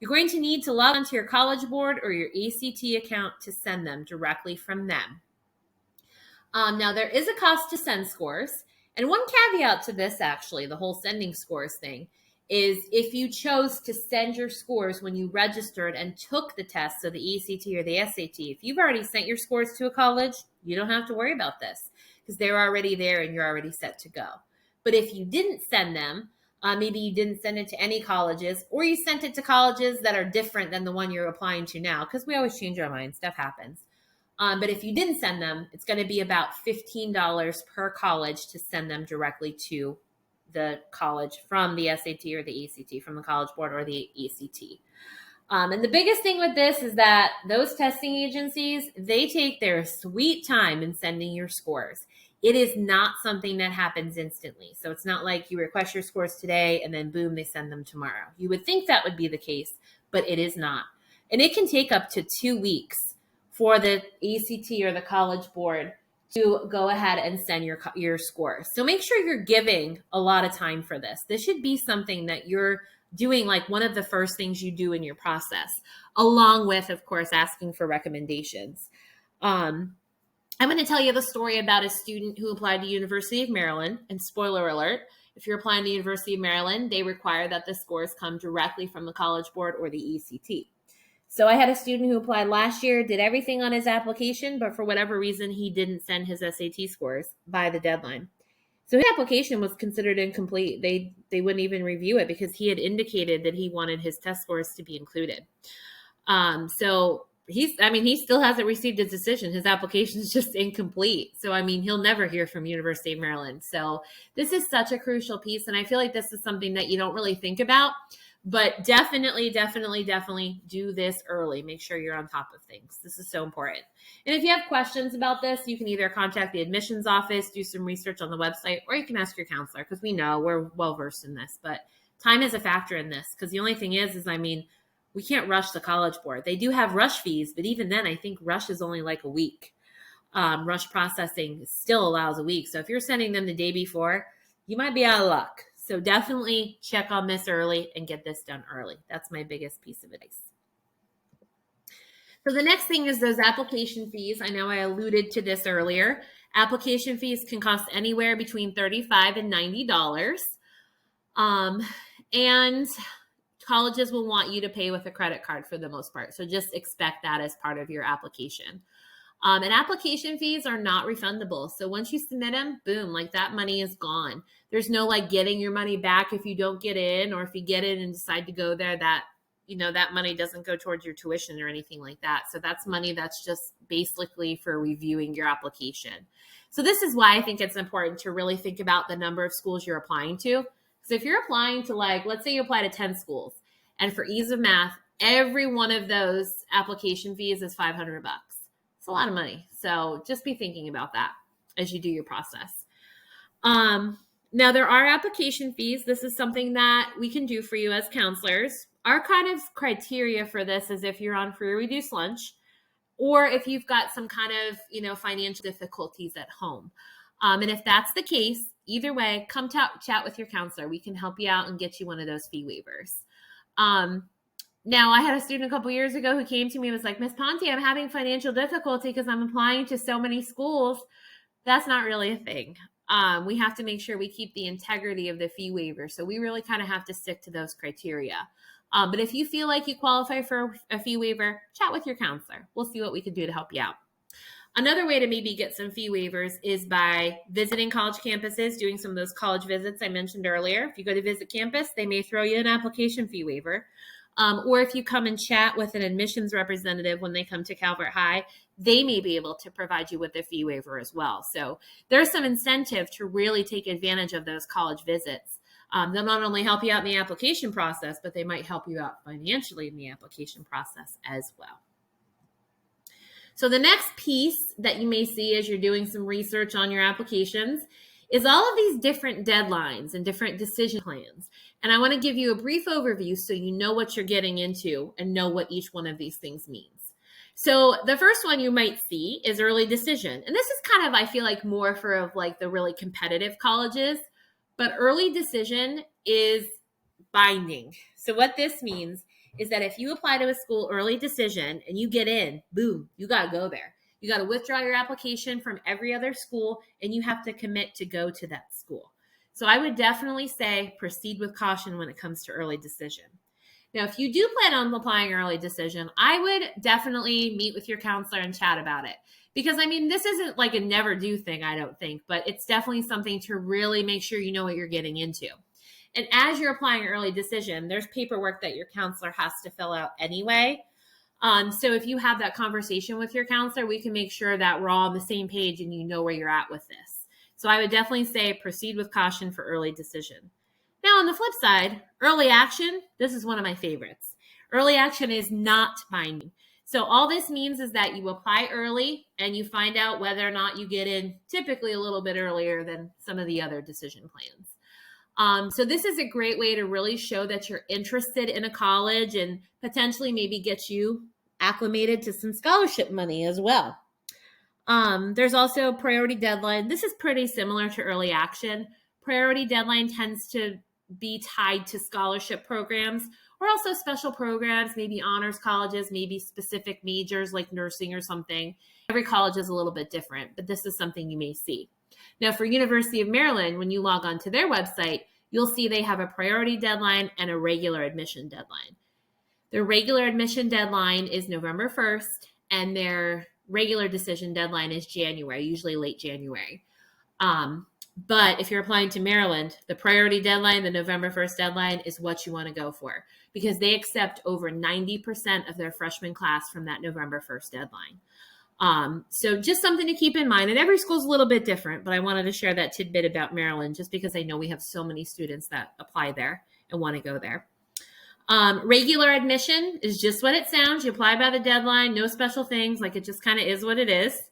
you're going to need to log onto your College Board or your ACT account to send them directly from them. Now, there is a cost to send scores. And one caveat to this, actually, the whole sending scores thing, is if you chose to send your scores when you registered and took the test, so the ECT or the SAT, if you've already sent your scores to a college, you don't have to worry about this because they're already there and you're already set to go. But if you didn't send them, maybe you didn't send it to any colleges, or you sent it to colleges that are different than the one you're applying to now, because we always change our minds, stuff happens. But if you didn't send them, it's going to be about $15 per college to send them directly to the college from the SAT or the ACT, from the College Board or the ECT. And the biggest thing with this is that those testing agencies, they take their sweet time in sending your scores. It is not something that happens instantly. So it's not like you request your scores today and then boom, they send them tomorrow. You would think that would be the case, but it is not. And it can take up to 2 weeks for the ACT or the College Board to go ahead and send your scores. So make sure you're giving a lot of time for this. This should be something that you're doing like one of the first things you do in your process, along with, of course, asking for recommendations. I'm going to tell you the story about a student who applied to University of Maryland. And spoiler alert, if you're applying to University of Maryland, they require that the scores come directly from the College Board or the ECT. So I had a student who applied last year, did everything on his application, but for whatever reason, he didn't send his SAT scores by the deadline. So his application was considered incomplete. They wouldn't even review it because he had indicated that he wanted his test scores to be included. So he still hasn't received his decision. His application is just incomplete. So, he'll never hear from University of Maryland. So this is such a crucial piece. And I feel like this is something that you don't really think about. But definitely do this early. Make sure you're on top of things. This is so important. And if you have questions about this, you can either contact the admissions office, do some research on the website, or you can ask your counselor because we know we're well-versed in this. But time is a factor in this because the only thing is we can't rush the College Board. They do have rush fees, but even then, I think rush is only like a week. Rush processing still allows a week. So if you're sending them the day before, you might be out of luck. So definitely check on this early and get this done early. That's my biggest piece of advice. So the next thing is those application fees. I know I alluded to this earlier. Application fees can cost anywhere between $35 and $90. And colleges will want you to pay with a credit card for the most part. So just expect that as part of your application. And application fees are not refundable. So once you submit them, boom, that money is gone. There's no getting your money back if you don't get in, or if you get in and decide to go there, that money doesn't go towards your tuition or anything like that. So that's money that's just basically for reviewing your application. So this is why I think it's important to really think about the number of schools you're applying to. Because if you're applying to let's say you apply to 10 schools, and for ease of math, every one of those application fees is $500. It's a lot of money. So just be thinking about that as you do your process. Now, there are application fees. This is something that we can do for you as counselors. our kind of criteria for this is if you're on free or reduced lunch, or if you've got some kind of, financial difficulties at home. And if that's the case, either way, come chat with your counselor. We can help you out and get you one of those fee waivers. Now, I had a student a couple years ago who came to me and was like, Miss Ponti, I'm having financial difficulty because I'm applying to so many schools. That's not really a thing. We have to make sure we keep the integrity of the fee waiver. So we really kind of have to stick to those criteria. But if you feel like you qualify for a fee waiver, chat with your counselor. We'll see what we can do to help you out. Another way to maybe get some fee waivers is by visiting college campuses, doing some of those college visits I mentioned earlier. If you go to visit campus, they may throw you an application fee waiver. Or if you come and chat with an admissions representative when they come to Calvert High, they may be able to provide you with a fee waiver as well. So there's some incentive to really take advantage of those college visits. They'll not only help you out in the application process, but they might help you out financially in the application process as well. So the next piece that you may see as you're doing some research on your applications is all of these different deadlines and different decision plans. And I want to give you a brief overview so you know what you're getting into and know what each one of these things means. So the first one you might see is early decision. And this is kind of, I feel like, more for like the really competitive colleges, but early decision is binding. So what this means is that if you apply to a school early decision and you get in, boom, you got to go there. You got to withdraw your application from every other school and you have to commit to go to that school. So I would definitely say proceed with caution when it comes to early decision. Now, if you do plan on applying early decision, I would definitely meet with your counselor and chat about it. Because, this isn't like a never do thing, I don't think, but it's definitely something to really make sure you know what you're getting into. And as you're applying early decision, there's paperwork that your counselor has to fill out anyway. So if you have that conversation with your counselor, we can make sure that we're all on the same page and you know where you're at with this. So I would definitely say proceed with caution for early decision. Now, on the flip side, early action, this is one of my favorites. Early action is not binding. So all this means is that you apply early and you find out whether or not you get in typically a little bit earlier than some of the other decision plans. So this is a great way to really show that you're interested in a college and potentially maybe get you acclimated to some scholarship money as well. There's also priority deadline. This is pretty similar to early action. Priority deadline tends to be tied to scholarship programs or also special programs, maybe honors colleges, maybe specific majors like nursing or something. Every college is a little bit different, but this is something you may see. Now, for University of Maryland, when you log on to their website, you'll see they have a priority deadline and a regular admission deadline. Their regular admission deadline is November 1st, and their regular decision deadline is January, usually late January. But if you're applying to Maryland, the priority deadline, the November 1st deadline is what you want to go for because they accept over 90% of their freshman class from that November 1st deadline. So just something to keep in mind. And every school's a little bit different, but I wanted to share that tidbit about Maryland just because I know we have so many students that apply there and want to go there. Regular admission is just what it sounds. You apply by the deadline, no special things, like it just kind of is what it is.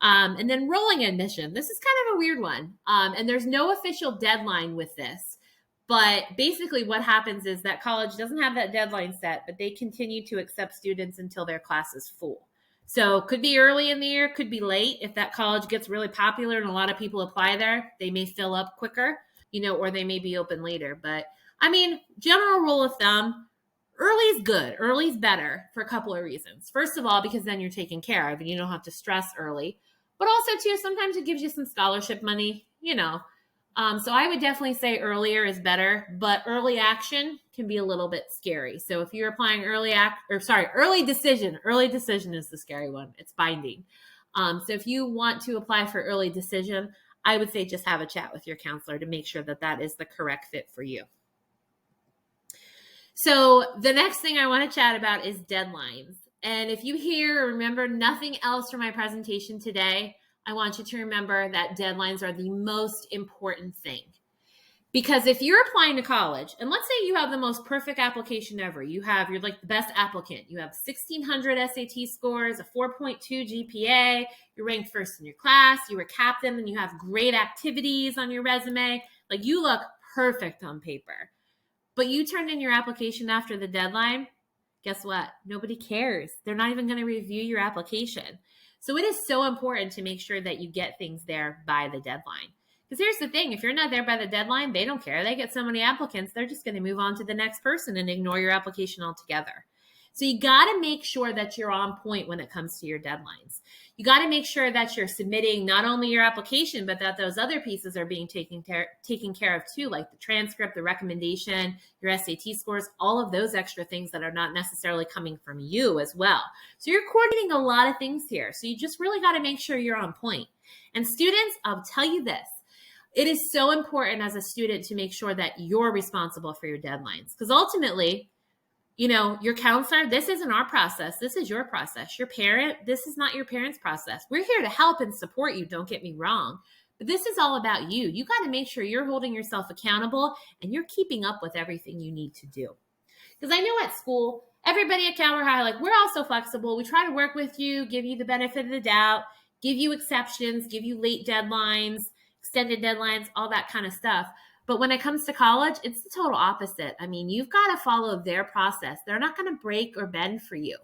And then rolling admission. This is kind of a weird one. And there's no official deadline with this. But basically what happens is that college doesn't have that deadline set, but they continue to accept students until their class is full. So could be early in the year, could be late. If that college gets really popular and a lot of people apply there, they may fill up quicker, or they may be open later. But general rule of thumb, early is good. Early is better for a couple of reasons. First of all, because then you're taken care of and you don't have to stress early. But also, too, sometimes it gives you some scholarship money, So I would definitely say earlier is better, but early action can be a little bit scary. So if you're applying early decision is the scary one. It's binding. So if you want to apply for early decision, I would say just have a chat with your counselor to make sure that that is the correct fit for you. So the next thing I want to chat about is deadlines. And if you hear or remember nothing else from my presentation today, I want you to remember that deadlines are the most important thing. Because if you're applying to college, and let's say you have the most perfect application ever, you're like the best applicant, you have 1,600 SAT scores, a 4.2 GPA, you're ranked first in your class, you were captain, and you have great activities on your resume, like you look perfect on paper. but you turned in your application after the deadline, guess what? Nobody cares. They're not even going to review your application. So it is so important to make sure that you get things there by the deadline. Because here's the thing, if you're not there by the deadline, they don't care. They get so many applicants, they're just going to move on to the next person and ignore your application altogether. So you got to make sure that you're on point when it comes to your deadlines. You got to make sure that you're submitting not only your application, but that those other pieces are being taken care of too, like the transcript, the recommendation, your SAT scores, all of those extra things that are not necessarily coming from you as well. So you're coordinating a lot of things here. So you just really got to make sure you're on point. And students, I'll tell you this. It is so important as a student to make sure that you're responsible for your deadlines, because ultimately, your counselor, this isn't our process. This is your process. Your parent, this is not your parent's process. We're here to help and support you. Don't get me wrong. But this is all about you. You got to make sure you're holding yourself accountable and you're keeping up with everything you need to do. Because I know at school, everybody at Calvert High, we're all so flexible. We try to work with you, give you the benefit of the doubt, give you exceptions, give you late deadlines, extended deadlines, all that kind of stuff. But when it comes to college, it's the total opposite. I mean, you've got to follow their process. They're not going to break or bend for you.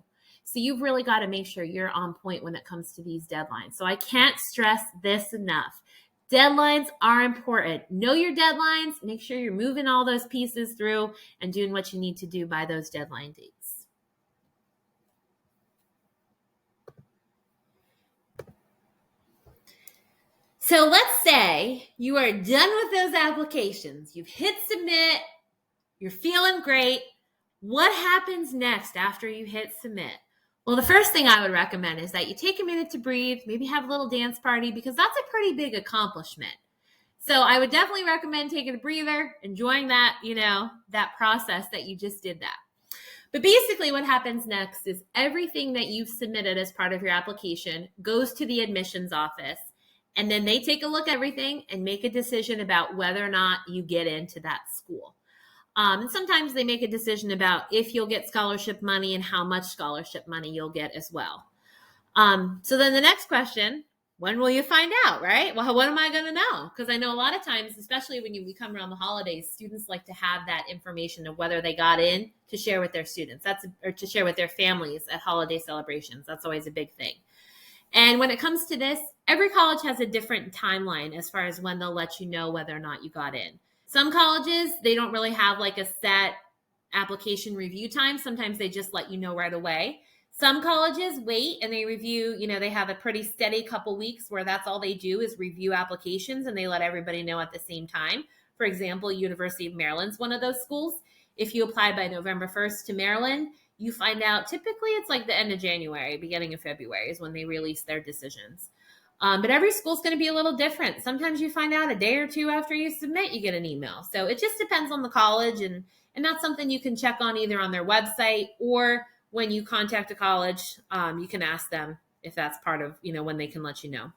So you've really got to make sure you're on point when it comes to these deadlines. So I can't stress this enough. Deadlines are important. Know your deadlines. Make sure you're moving all those pieces through and doing what you need to do by those deadline dates. So let's say you are done with those applications. You've hit submit. You're feeling great. What happens next after you hit submit? Well, the first thing I would recommend is that you take a minute to breathe, maybe have a little dance party, because that's a pretty big accomplishment. So I would definitely recommend taking a breather, enjoying that, that process that you just did that. But basically what happens next is everything that you've submitted as part of your application goes to the admissions office. And then they take a look at everything and make a decision about whether or not you get into that school. And sometimes they make a decision about if you'll get scholarship money and how much scholarship money you'll get as well. So then the next question, when will you find out, right? Well, what am I going to know? Because I know a lot of times, especially when we come around the holidays, students like to have that information of whether they got in to share with their students, or to share with their families at holiday celebrations. That's always a big thing. And when it comes to this, every college has a different timeline as far as when they'll let you know whether or not you got in. Some colleges, they don't really have a set application review time. Sometimes they just let you know right away. Some colleges wait and they review, they have a pretty steady couple weeks where that's all they do is review applications and they let everybody know at the same time. For example, University of Maryland's one of those schools. If you apply by November 1st to Maryland, you find out typically it's the end of January, beginning of February is when they release their decisions. But every school's going to be a little different. Sometimes you find out a day or two after you submit, you get an email. So it just depends on the college, and that's something you can check on either on their website or when you contact a college, you can ask them if that's part of, when they can let you know.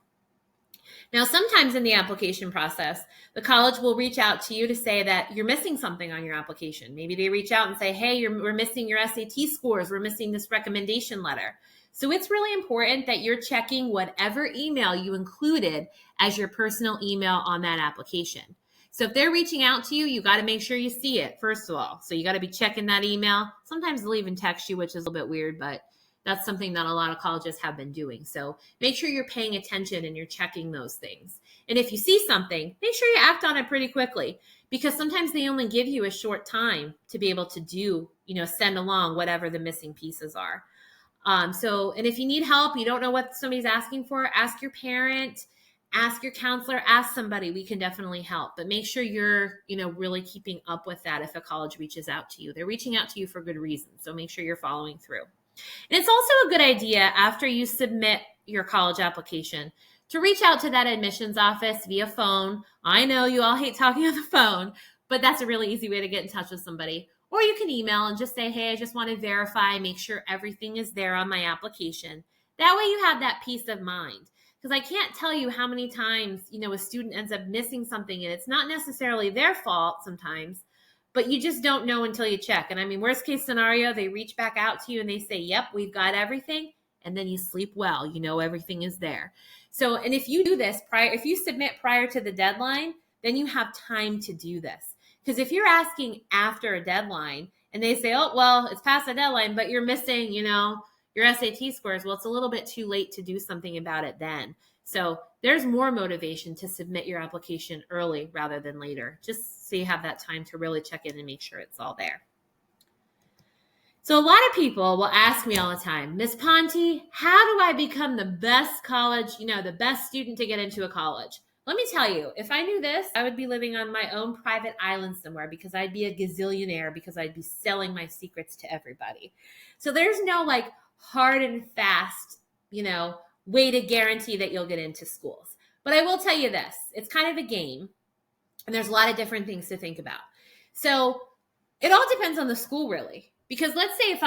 Now, sometimes in the application process, the college will reach out to you to say that you're missing something on your application. Maybe they reach out and say, hey, we're missing your SAT scores. We're missing this recommendation letter. So it's really important that you're checking whatever email you included as your personal email on that application. So if they're reaching out to you, you got to make sure you see it, first of all. So you got to be checking that email. Sometimes they'll even text you, which is a little bit weird, but that's something that a lot of colleges have been doing. So make sure you're paying attention and you're checking those things. And if you see something, make sure you act on it pretty quickly, because sometimes they only give you a short time to be able to do, send along whatever the missing pieces are. And if you need help, you don't know what somebody's asking for, ask your parent, ask your counselor, ask somebody. We can definitely help. But make sure you're, really keeping up with that if a college reaches out to you. They're reaching out to you for good reasons. So make sure you're following through. And it's also a good idea after you submit your college application to reach out to that admissions office via phone. I know you all hate talking on the phone, but that's a really easy way to get in touch with somebody. Or you can email and just say, hey, I just want to verify, make sure everything is there on my application. That way you have that peace of mind. Because I can't tell you how many times, a student ends up missing something and it's not necessarily their fault sometimes, but you just don't know until you check. And I mean, worst case scenario, they reach back out to you and they say, yep, we've got everything. And then you sleep well, everything is there. So, and if you do this if you submit prior to the deadline, then you have time to do this. Because if you're asking after a deadline and they say, oh, well, it's past the deadline, but you're missing, your SAT scores, well, it's a little bit too late to do something about it then. So there's more motivation to submit your application early rather than later, just so you have that time to really check in and make sure it's all there. So a lot of people will ask me all the time, Miss Ponti, how do I become the best college, the best student to get into a college? Let me tell you, if I knew this, I would be living on my own private island somewhere because I'd be a gazillionaire because I'd be selling my secrets to everybody. So there's no hard and fast, way to guarantee that you'll get into schools. But I will tell you this, it's kind of a game and there's a lot of different things to think about. So it all depends on the school really. Because let's say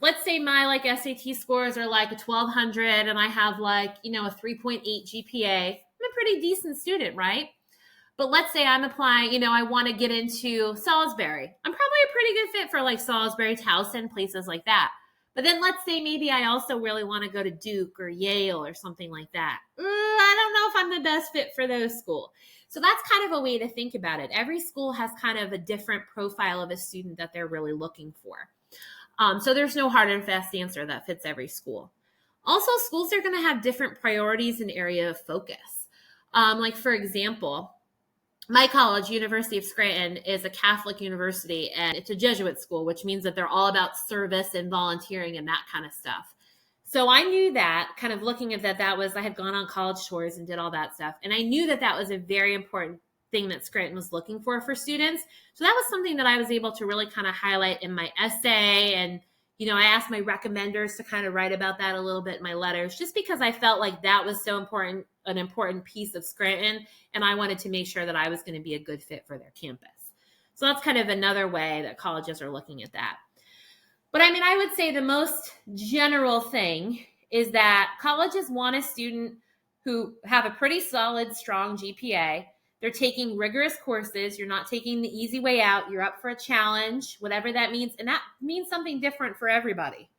let's say my SAT scores are a 1200 and I have a 3.8 GPA, I'm a pretty decent student, right? But let's say I'm applying, I want to get into Salisbury. I'm probably a pretty good fit for Salisbury, Towson, places like that. But then let's say maybe I also really want to go to Duke or Yale or something like that. I don't know if I'm the best fit for those schools. So that's kind of a way to think about it. Every school has kind of a different profile of a student that they're really looking for. So there's no hard and fast answer that fits every school. Also, schools are going to have different priorities and area of focus. For example, my college, University of Scranton, is a Catholic university, and it's a Jesuit school, which means that they're all about service and volunteering and that kind of stuff. So I knew that, kind of looking at that I had gone on college tours and did all that stuff. And I knew that was a very important thing that Scranton was looking for students. So that was something that I was able to really kind of highlight in my essay. And, I asked my recommenders to kind of write about that a little bit in my letters, just because I felt like that was so important, an important piece of Scranton. And I wanted to make sure that I was going to be a good fit for their campus. So that's kind of another way that colleges are looking at that. But I would say the most general thing is that colleges want a student who have a pretty solid, strong GPA. They're taking rigorous courses. You're not taking the easy way out. You're up for a challenge, whatever that means. And that means something different for everybody.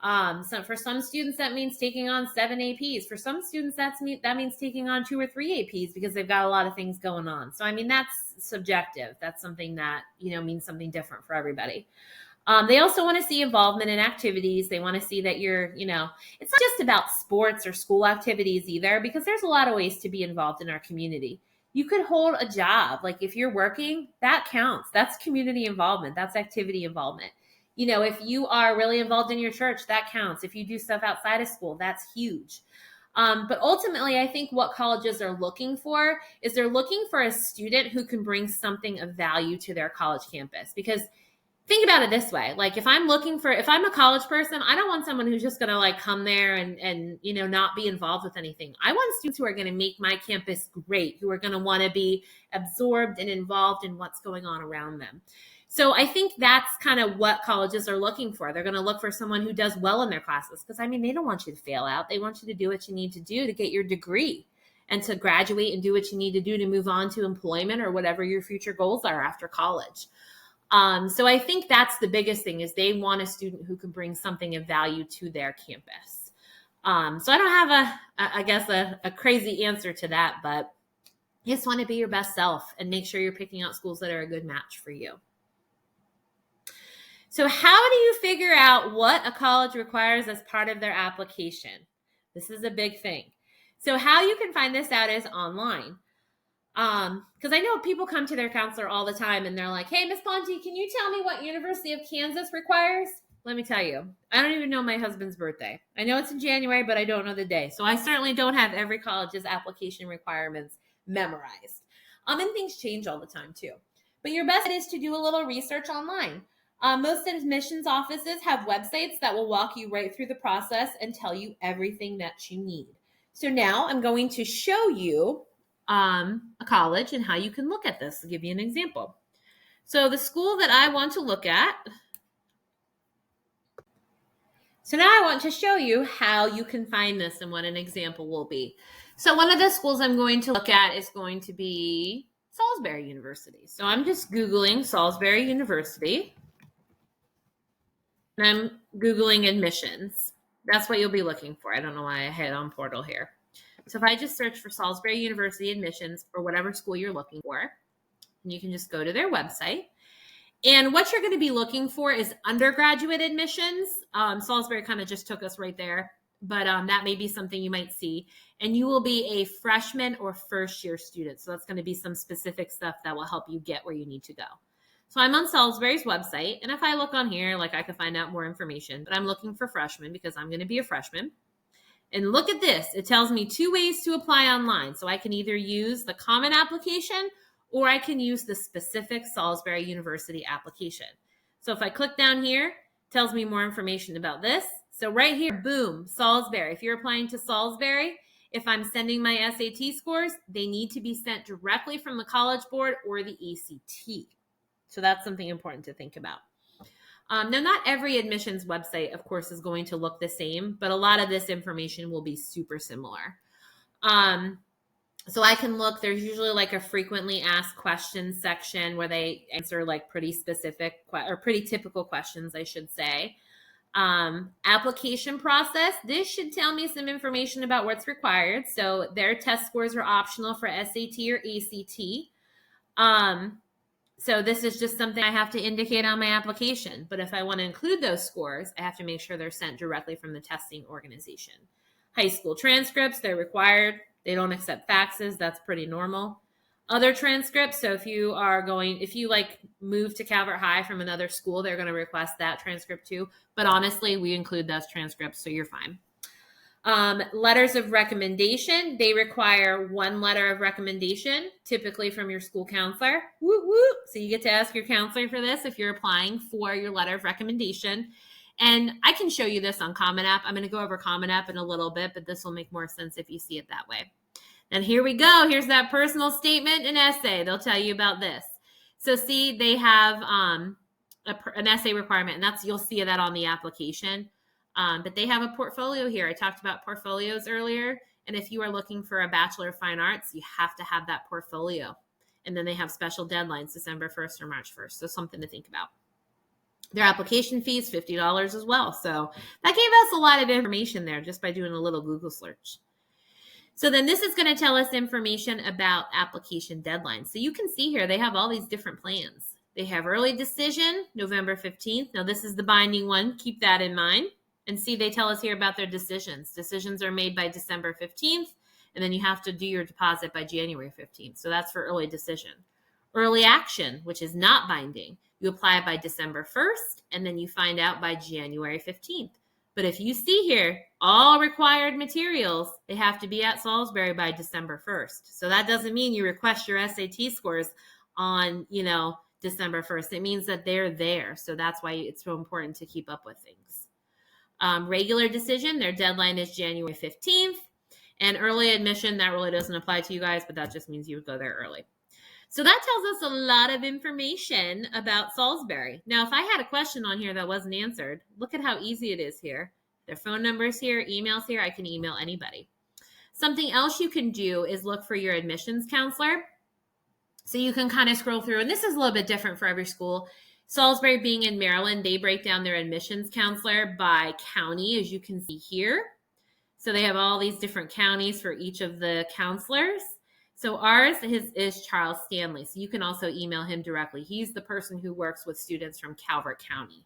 So for some students, that means taking on 7 APs. For some students, that means taking on 2 or 3 APs because they've got a lot of things going on. So, that's subjective. That's something that, means something different for everybody. They also want to see involvement in activities. They want to see that you're, it's not just about sports or school activities either, because there's a lot of ways to be involved in our community. You could hold a job. If you're working, that counts. That's community involvement. That's activity involvement. If you are really involved in your church, that counts. If you do stuff outside of school, that's huge. But ultimately, I think what colleges are looking for is they're looking for a student who can bring something of value to their college campus. Because think about it this way. If I'm a college person, I don't want someone who's just going to come there and not be involved with anything. I want students who are going to make my campus great, who are going to want to be absorbed and involved in what's going on around them. So I think that's kind of what colleges are looking for. They're going to look for someone who does well in their classes because, they don't want you to fail out. They want you to do what you need to do to get your degree and to graduate and do what you need to do to move on to employment or whatever your future goals are after college. So I think that's the biggest thing is they want a student who can bring something of value to their campus. So I don't have a crazy answer to that, but you just want to be your best self and make sure you're picking out schools that are a good match for you. So how do you figure out what a college requires as part of their application? This is a big thing. So how you can find this out is online. Because I know people come to their counselor all the time and they're like, hey, Miss Ponti, can you tell me what University of Kansas requires? Let me tell you, I don't even know my husband's birthday. I know it's in January, but I don't know the day. So I certainly don't have every college's application requirements memorized. And things change all the time too. But your best is to do a little research online. Most admissions offices have websites that will walk you right through the process and tell you everything that you need. So now I'm going to show you a college and how you can look at this. I'll give you an example. So the school that I want to look at. So now I want to show you how you can find this and what an example will be. So one of the schools I'm going to look at is going to be Salisbury University. So I'm just Googling Salisbury University. And I'm Googling admissions. That's what you'll be looking for. I don't know why I had on portal here. So if I just search for Salisbury University admissions or whatever school you're looking for, and you can just go to their website. And what you're going to be looking for is undergraduate admissions. Salisbury kind of just took us right there, but that may be something you might see. And you will be a freshman or first year student. So that's going to be some specific stuff that will help you get where you need to go. So I'm on Salisbury's website. And if I look on here, like I could find out more information, but I'm looking for freshmen because I'm going to be a freshman. And look at this. It tells me 2 ways to apply online. So I can either use the common application or I can use the specific Salisbury University application. So if I click down here, it tells me more information about this. So right here, boom, Salisbury. If you're applying to Salisbury, if I'm sending my SAT scores, they need to be sent directly from the College Board or the ACT. So that's something important to think about. Now, not every admissions website, of course, is going to look the same, but a lot of this information will be super similar. So I can look, there's usually like a frequently asked questions section where they answer like pretty specific or pretty typical questions, I should say. Application process, this should tell me some information about what's required. So their test scores are optional for SAT or ACT. So this is just something I have to indicate on my application. But if I want to include those scores, I have to make sure they're sent directly from the testing organization. High school transcripts, they're required. They don't accept faxes. That's pretty normal. Other transcripts, so if you like move to Calvert High from another school, they're going to request that transcript too. But honestly, we include those transcripts, so you're fine. Letters of recommendation, they require 1 letter of recommendation, typically from your school counselor. Woo woo. So you get to ask your counselor for this if you're applying for your letter of recommendation. And I can show you this on Common App. I'm going to go over Common App in a little bit, but this will make more sense if you see it that way. And here we go. Here's that personal statement and essay. They'll tell you about this. So see, they have an essay requirement, and you'll see that on the application. But they have a portfolio here. I talked about portfolios earlier. And if you are looking for a Bachelor of Fine Arts, you have to have that portfolio. And then they have special deadlines, December 1st or March 1st. So something to think about. Their application fee is $50 as well. So that gave us a lot of information there just by doing a little Google search. So then this is going to tell us information about application deadlines. So you can see here, they have all these different plans. They have early decision, November 15th. Now this is the binding one. Keep that in mind. And see, they tell us here about their decisions. Decisions are made by December 15th, and then you have to do your deposit by January 15th. So that's for early decision. Early action, which is not binding. You apply by December 1st, and then you find out by January 15th. But if you see here, all required materials, they have to be at Salisbury by December 1st. So that doesn't mean you request your SAT scores on, December 1st. It means that they're there. So that's why it's so important to keep up with things. Regular decision, their deadline is January 15th. And early admission, that really doesn't apply to you guys, but that just means you would go there early. So that tells us a lot of information about Salisbury. Now, if I had a question on here that wasn't answered, look at how easy it is here. Their phone numbers here, emails here, I can email anybody. Something else you can do is look for your admissions counselor. So you can kind of scroll through, and this is a little bit different for every school. Salisbury being in Maryland, they break down their admissions counselor by county, as you can see here. So they have all these different counties for each of the counselors. So ours is Charles Stanley. So you can also email him directly. He's the person who works with students from Calvert County.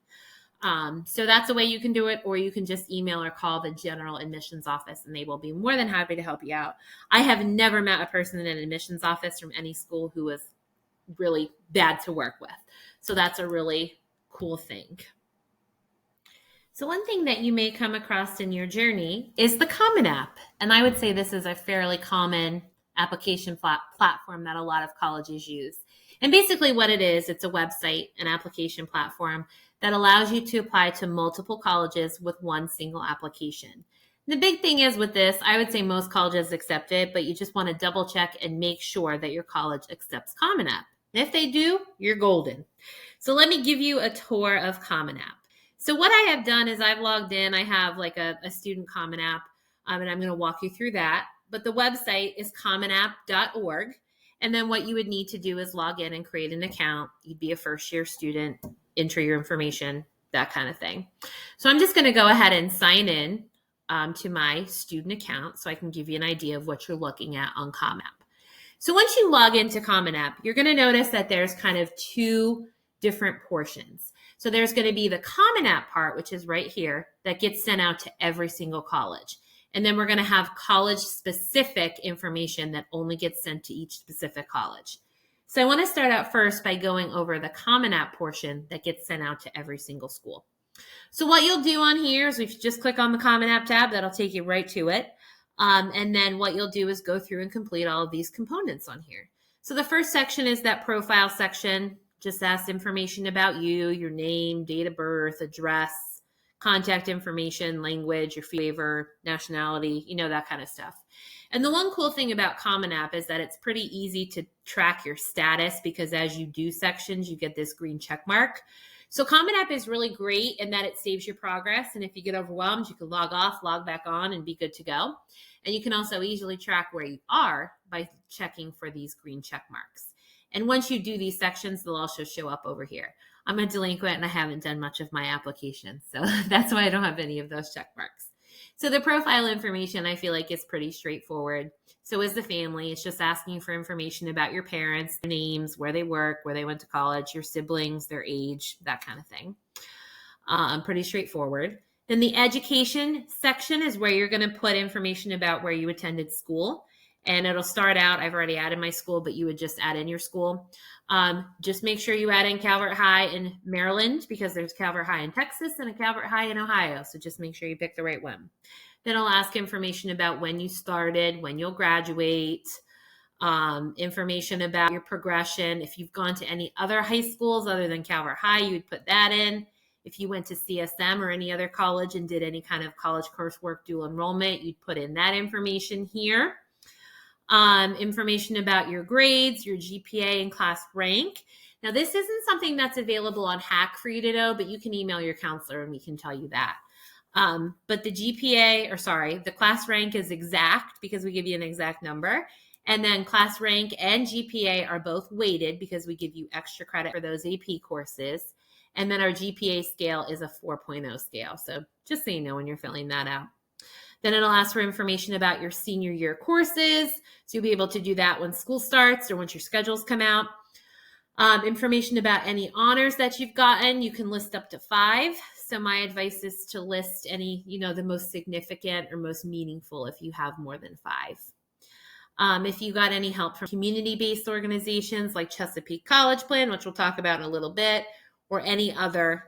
So that's a way you can do it, or you can just email or call the general admissions office, and they will be more than happy to help you out. I have never met a person in an admissions office from any school who was really bad to work with. So that's a really cool thing. So one thing that you may come across in your journey is the Common App. And I would say this is a fairly common application platform that a lot of colleges use. And basically what it is, it's a website, an application platform that allows you to apply to multiple colleges with one single application. The big thing is with this, I would say most colleges accept it, but you just want to double check and make sure that your college accepts Common App. If they do, you're golden. So let me give you a tour of Common App. So what I have done is I've logged in. I have like a student Common App, and I'm going to walk you through that. But the website is commonapp.org. And then what you would need to do is log in and create an account. You'd be a first-year student, enter your information, that kind of thing. So I'm just going to go ahead and sign in. to my student account so I can give you an idea of what you're looking at on Common App. So once you log into Common App, you're going to notice that there's kind of two different portions. So there's going to be the Common App part, which is right here, that gets sent out to every single college. And then we're going to have college-specific information that only gets sent to each specific college. So I want to start out first by going over the Common App portion that gets sent out to every single school. So what you'll do on here is if you just click on the Common App tab, that'll take you right to it. And then what you'll do is go through and complete all of these components on here. So the first section is that profile section. Just asks information about you, your name, date of birth, address, contact information, language, your flavor, nationality, that kind of stuff. And the one cool thing about Common App is that it's pretty easy to track your status because as you do sections, you get this green check mark. So Common App is really great in that it saves your progress. And if you get overwhelmed, you can log off, log back on, and be good to go. And you can also easily track where you are by checking for these green check marks. And once you do these sections, they'll also show up over here. I'm a delinquent and I haven't done much of my application. So that's why I don't have any of those check marks. So the profile information, I feel like is pretty straightforward. So is the family. It's just asking for information about your parents, their names, where they work, where they went to college, your siblings, their age, that kind of thing. Pretty straightforward. Then the education section is where you're going to put information about where you attended school. And it'll start out, I've already added my school, but you would just add in your school. Just make sure you add in Calvert High in Maryland because there's Calvert High in Texas and a Calvert High in Ohio. So just make sure you pick the right one. Then I'll ask information about when you started, when you'll graduate, information about your progression. If you've gone to any other high schools other than Calvert High, you would put that in. If you went to CSM or any other college and did any kind of college coursework dual enrollment, you'd put in that information here. Information about your grades, your GPA, and class rank. Now, this isn't something that's available on Hack for you to know, but you can email your counselor and we can tell you that. But the class rank is exact because we give you an exact number. And then class rank and GPA are both weighted because we give you extra credit for those AP courses. And then our GPA scale is a 4.0 scale. So just so you know when you're filling that out. Then it'll ask for information about your senior year courses. So you'll be able to do that when school starts or once your schedules come out. Information about any honors that you've gotten. You can list up to 5. So my advice is to list any, the most significant or most meaningful if you have more than 5. If you got any help from community-based organizations like Chesapeake College Plan, which we'll talk about in a little bit, or any other,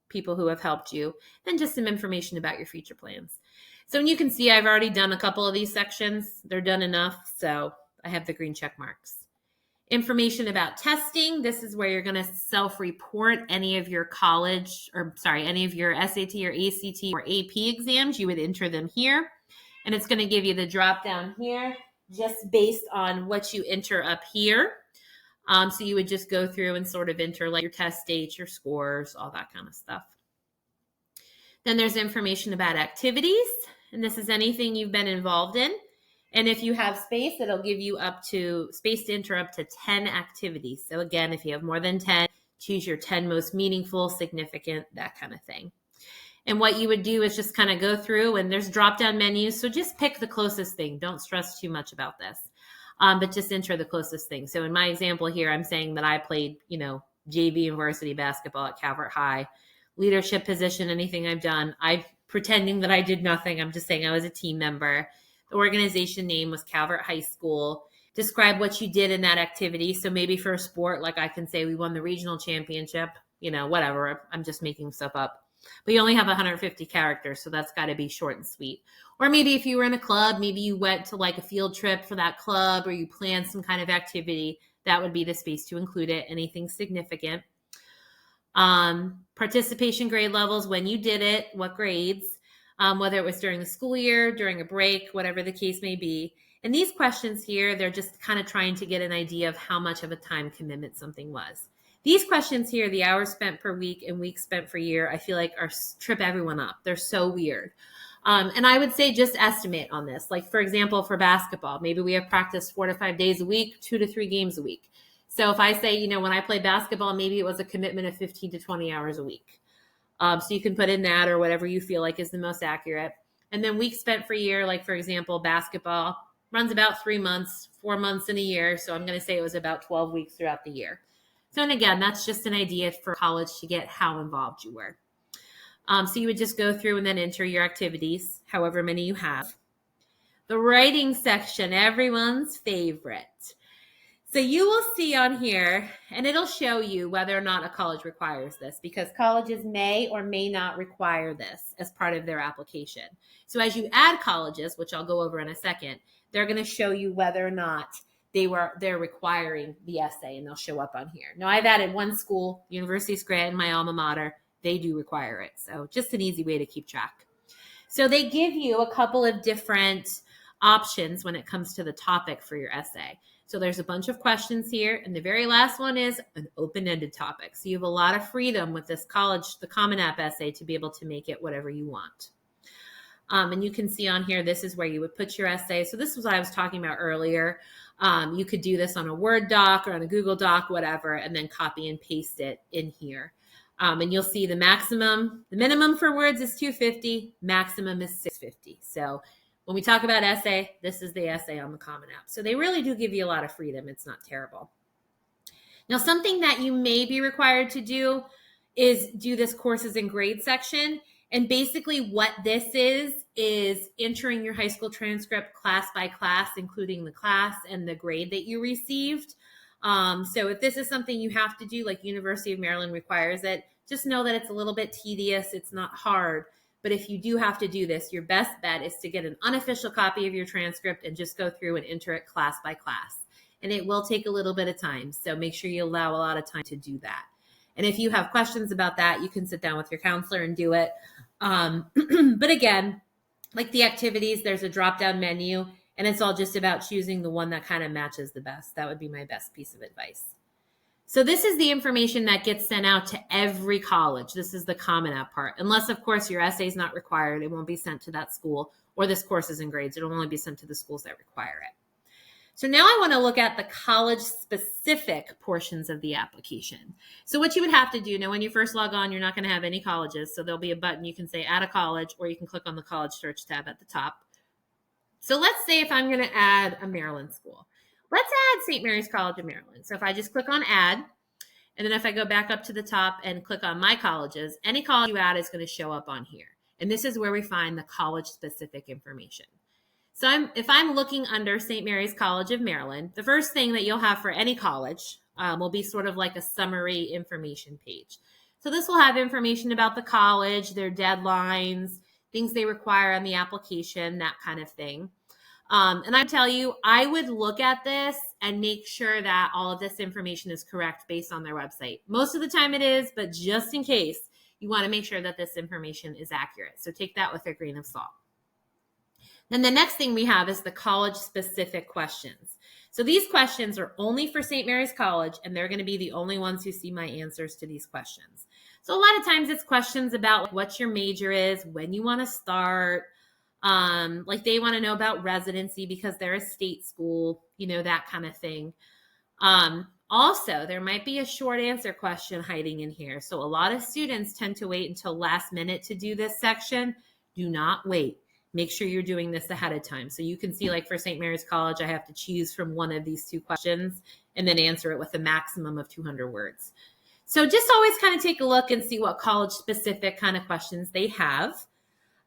people who have helped you, then just some information about your future plans. So you can see I've already done a couple of these sections. They're done enough, so I have the green check marks. Information about testing. This is where you're going to self-report any of your any of your SAT or ACT or AP exams. You would enter them here, and it's going to give you the drop down here just based on what you enter up here. So you would just go through and sort of enter like your test dates, your scores, all that kind of stuff. Then there's information about activities, and this is anything you've been involved in. And if you have space, it'll give you space to enter up to 10 activities. So again, if you have more than 10, choose your 10 most meaningful, significant, that kind of thing. And what you would do is just kind of go through, and there's drop-down menus. So just pick the closest thing. Don't stress too much about this. But just enter the closest thing. So in my example here, I'm saying that I played, JV and varsity basketball at Calvert High. Leadership position, anything I've done. I'm pretending that I did nothing. I'm just saying I was a team member. The organization name was Calvert High School. Describe what you did in that activity. So maybe for a sport, like I can say we won the regional championship, whatever. I'm just making stuff up. But you only have 150 characters, so that's got to be short and sweet. Or maybe if you were in a club, maybe you went to like a field trip for that club or you planned some kind of activity, that would be the space to include it, anything significant. Participation grade levels, when you did it, what grades, whether it was during the school year, during a break, whatever the case may be. And these questions here, they're just kind of trying to get an idea of how much of a time commitment something was. These questions here, the hours spent per week and weeks spent per year, I feel like trip everyone up. They're so weird. And I would say just estimate on this. Like, for example, for basketball, maybe we have practice 4 to 5 days a week, 2 to 3 games a week. So if I say, when I played basketball, maybe it was a commitment of 15 to 20 hours a week. So you can put in that or whatever you feel like is the most accurate. And then weeks spent per year, like for example, basketball runs about 3 months, 4 months in a year. So I'm going to say it was about 12 weeks throughout the year. So, and again, that's just an idea for college to get how involved you were. So you would just go through and then enter your activities, however many you have. The writing section, everyone's favorite. So you will see on here, and it'll show you whether or not a college requires this, because colleges may or may not require this as part of their application. So as you add colleges, which I'll go over in a second, they're going to show you whether or not they're requiring the essay, and they'll show up on here. Now, I've added one school, University of Scranton, my alma mater. They do require it. So just an easy way to keep track. So they give you a couple of different options when it comes to the topic for your essay. So there's a bunch of questions here, and the very last one is an open-ended topic. So you have a lot of freedom with this college, the Common App essay, to be able to make it whatever you want. And you can see on here, this is where you would put your essay. So this was what I was talking about earlier. You could do this on a Word doc or on a Google Doc, whatever, and then copy and paste it in here. And you'll see the minimum for words is 250, maximum is 650. So when we talk about essay, this is the essay on the Common App. So they really do give you a lot of freedom. It's not terrible. Now, something that you may be required to do is do this courses and grades section. And basically what this is entering your high school transcript class by class, including the class and the grade that you received. So if this is something you have to do, like University of Maryland requires it, just know that it's a little bit tedious. It's not hard. But if you do have to do this, your best bet is to get an unofficial copy of your transcript and just go through and enter it class by class. And it will take a little bit of time. So make sure you allow a lot of time to do that. And if you have questions about that, you can sit down with your counselor and do it. But again, like the activities, there's a drop-down menu, and it's all just about choosing the one that kind of matches the best. That would be my best piece of advice. So this is the information that gets sent out to every college. This is the Common App part. Unless, of course, your essay is not required. It won't be sent to that school, or this courses and grades. It'll only be sent to the schools that require it. So now I want to look at the college-specific portions of the application. So what you would have to do, now when you first log on, you're not going to have any colleges. So there'll be a button you can say add a college, or you can click on the college search tab at the top. So let's say if I'm going to add a Maryland school. Let's add St. Mary's College of Maryland. So if I just click on add, and then if I go back up to the top and click on my colleges, any college you add is going to show up on here. And this is where we find the college-specific information. So if I'm looking under St. Mary's College of Maryland, the first thing that you'll have for any college will be sort of like a summary information page. So this will have information about the college, their deadlines, things they require on the application, that kind of thing. And I tell you, I would look at this and make sure that all of this information is correct based on their website. Most of the time it is, but just in case, you want to make sure that this information is accurate. So take that with a grain of salt. Then the next thing we have is the college-specific questions. So these questions are only for St. Mary's College, and they're going to be the only ones who see my answers to these questions. So a lot of times it's questions about what your major is, when you want to start, like they want to know about residency because they're a state school, you know, that kind of thing. Also, there might be a short answer question hiding in here. So a lot of students tend to wait until last minute to do this section. Do not wait. Make sure you're doing this ahead of time. So you can see, like for St. Mary's College, I have to choose from one of these two questions and then answer it with a maximum of 200 words. So just always kind of take a look and see what college-specific kind of questions they have.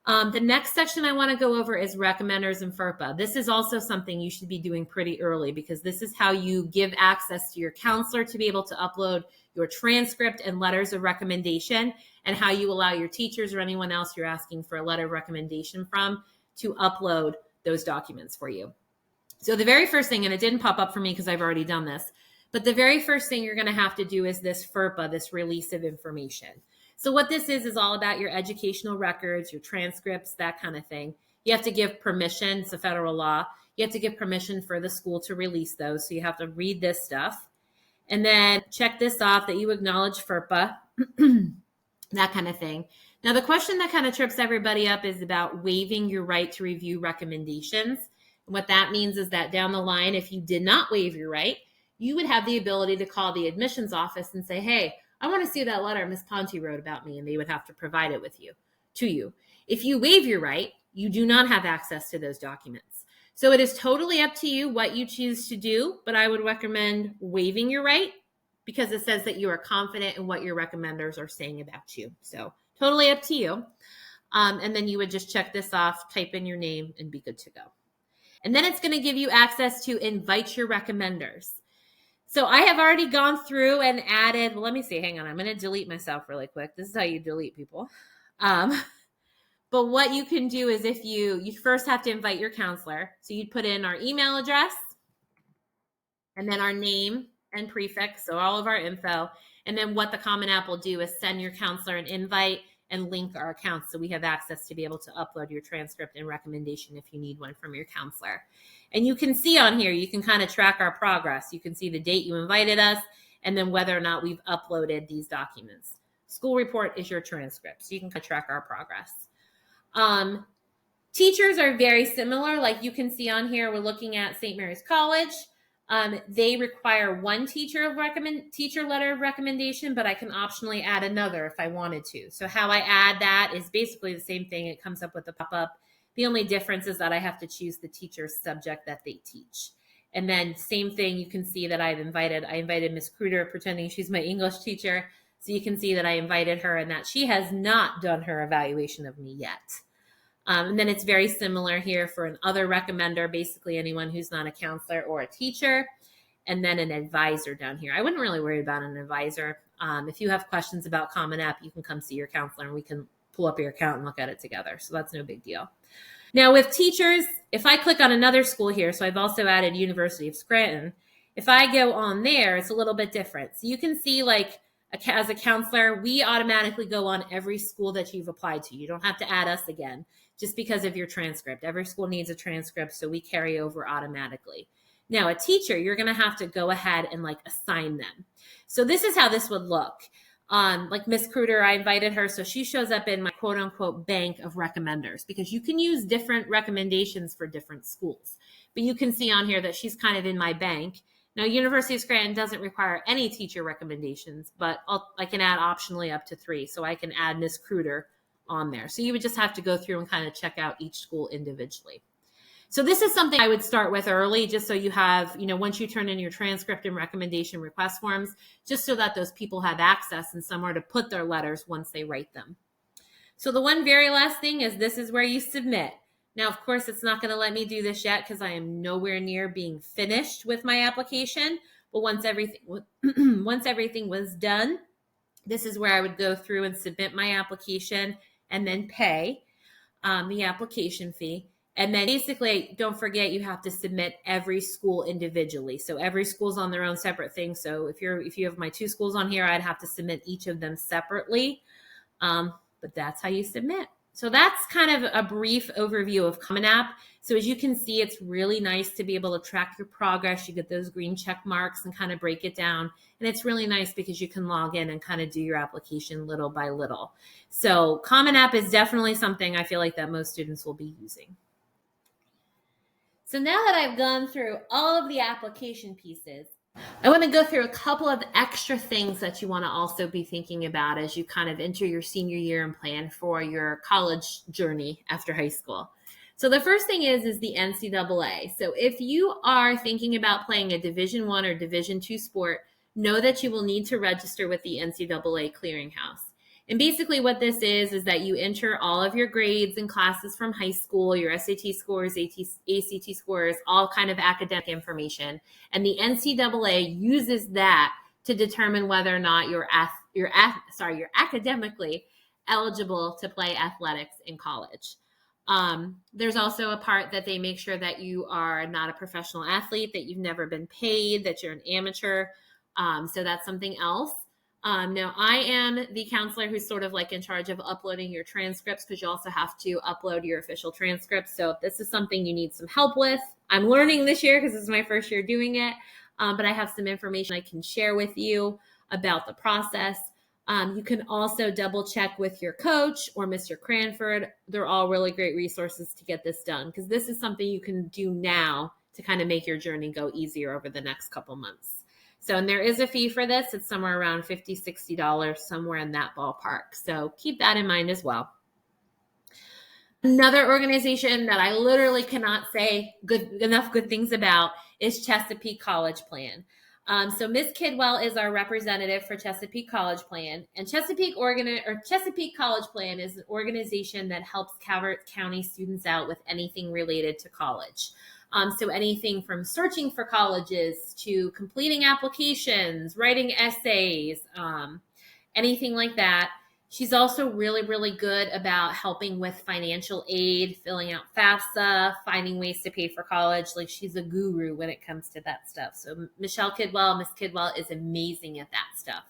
The next section I want to go over is recommenders and FERPA. This is also something you should be doing pretty early because this is how you give access to your counselor to be able to upload your transcript and letters of recommendation, and how you allow your teachers or anyone else you're asking for a letter of recommendation from to upload those documents for you. So the very first thing, and it didn't pop up for me because I've already done this, but the very first thing you're going to have to do is this FERPA, this release of information. So what this is all about your educational records, your transcripts, that kind of thing. You have to give permission. It's a federal law. You have to give permission for the school to release those. So you have to read this stuff. And then check this off that you acknowledge FERPA, that kind of thing. Now, the question that kind of trips everybody up is about waiving your right to review recommendations. And what that means is that down the line, if you did not waive your right, you would have the ability to call the admissions office and say, hey, I want to see that letter Ms. Ponti wrote about me, and they would have to provide it to you. If you waive your right, you do not have access to those documents. So it is totally up to you what you choose to do, but I would recommend waiving your right because it says that you are confident in what your recommenders are saying about you. So totally up to you. And then you would just check this off, type in your name, and be good to go. And then it's going to give you access to invite your recommenders. So I have already gone through and added, let me see, hang on. I'm going to delete myself really quick. This is how you delete people. But what you can do is if you first have to invite your counselor. So you'd put in our email address and then our name and prefix. So all of our info. And then what the Common App will do is send your counselor an invite and link our accounts so we have access to be able to upload your transcript and recommendation if you need one from your counselor. And you can see on here, you can kind of track our progress. You can see the date you invited us and then whether or not we've uploaded these documents. School report is your transcript, so you can kind of track our progress. Teachers are very similar. Like you can see on here, we're looking at St. Mary's College. They require one teacher letter of recommendation, but I can optionally add another if I wanted to. So how I add that is basically the same thing. It comes up with a pop-up. The only difference is that I have to choose the teacher's subject that they teach. And then same thing, you can see that I invited Miss Kruder, pretending she's my English teacher. So you can see that I invited her and that she has not done her evaluation of me yet. And then it's very similar here for an other recommender, basically anyone who's not a counselor or a teacher, and then an advisor down here. I wouldn't really worry about an advisor. If you have questions about Common App, you can come see your counselor and we can pull up your account and look at it together. So that's no big deal. Now with teachers, if I click on another school here, so I've also added University of Scranton. If I go on there, it's a little bit different. So you can see like as a counselor, we automatically go on every school that you've applied to. You don't have to add us again just because of your transcript. Every school needs a transcript, so we carry over automatically. Now, a teacher, you're going to have to go ahead and like assign them. So this is how this would look. Like Miss Kruder, I invited her, so she shows up in my quote unquote bank of recommenders because you can use different recommendations for different schools. But you can see on here that she's kind of in my bank. Now, University of Scranton doesn't require any teacher recommendations, but I can add optionally up to 3. So I can add Miss Kruder on there. So you would just have to go through and kind of check out each school individually. So this is something I would start with early, just so you have, once you turn in your transcript and recommendation request forms, just so that those people have access and somewhere to put their letters once they write them. So the one very last thing is this is where you submit. Now, of course, it's not going to let me do this yet because I am nowhere near being finished with my application. But once everything was done, this is where I would go through and submit my application and then pay the application fee. And then basically, don't forget, you have to submit every school individually. So every school's on their own separate thing. So if you have my 2 schools on here, I'd have to submit each of them separately. But that's how you submit. So that's kind of a brief overview of Common App. So as you can see, it's really nice to be able to track your progress. You get those green check marks and kind of break it down. And it's really nice because you can log in and kind of do your application little by little. So Common App is definitely something I feel like that most students will be using. So now that I've gone through all of the application pieces, I want to go through a couple of extra things that you want to also be thinking about as you kind of enter your senior year and plan for your college journey after high school. So the first thing is the NCAA. So if you are thinking about playing a Division I or Division II sport, know that you will need to register with the NCAA Clearinghouse. And basically what this is that you enter all of your grades and classes from high school, your SAT scores, ACT scores, all kind of academic information. And the NCAA uses that to determine whether or not you're academically eligible to play athletics in college. There's also a part that they make sure that you are not a professional athlete, that you've never been paid, that you're an amateur. So that's something else. Now, I am the counselor who's sort of like in charge of uploading your transcripts because you also have to upload your official transcripts. So if this is something you need some help with, I'm learning this year because this is my first year doing it, but I have some information I can share with you about the process. You can also double check with your coach or Mr. Cranford. They're all really great resources to get this done because this is something you can do now to kind of make your journey go easier over the next couple months. So, and there is a fee for this. It's somewhere around $50, $60, somewhere in that ballpark. So keep that in mind as well. Another organization that I literally cannot say enough good things about is Chesapeake College Plan. So Miss Kidwell is our representative for Chesapeake College Plan, and Chesapeake College Plan is an organization that helps Calvert County students out with anything related to college. So anything from searching for colleges to completing applications, writing essays, anything like that. She's also really, really good about helping with financial aid, filling out FAFSA, finding ways to pay for college. Like, she's a guru when it comes to that stuff. So Miss Kidwell is amazing at that stuff.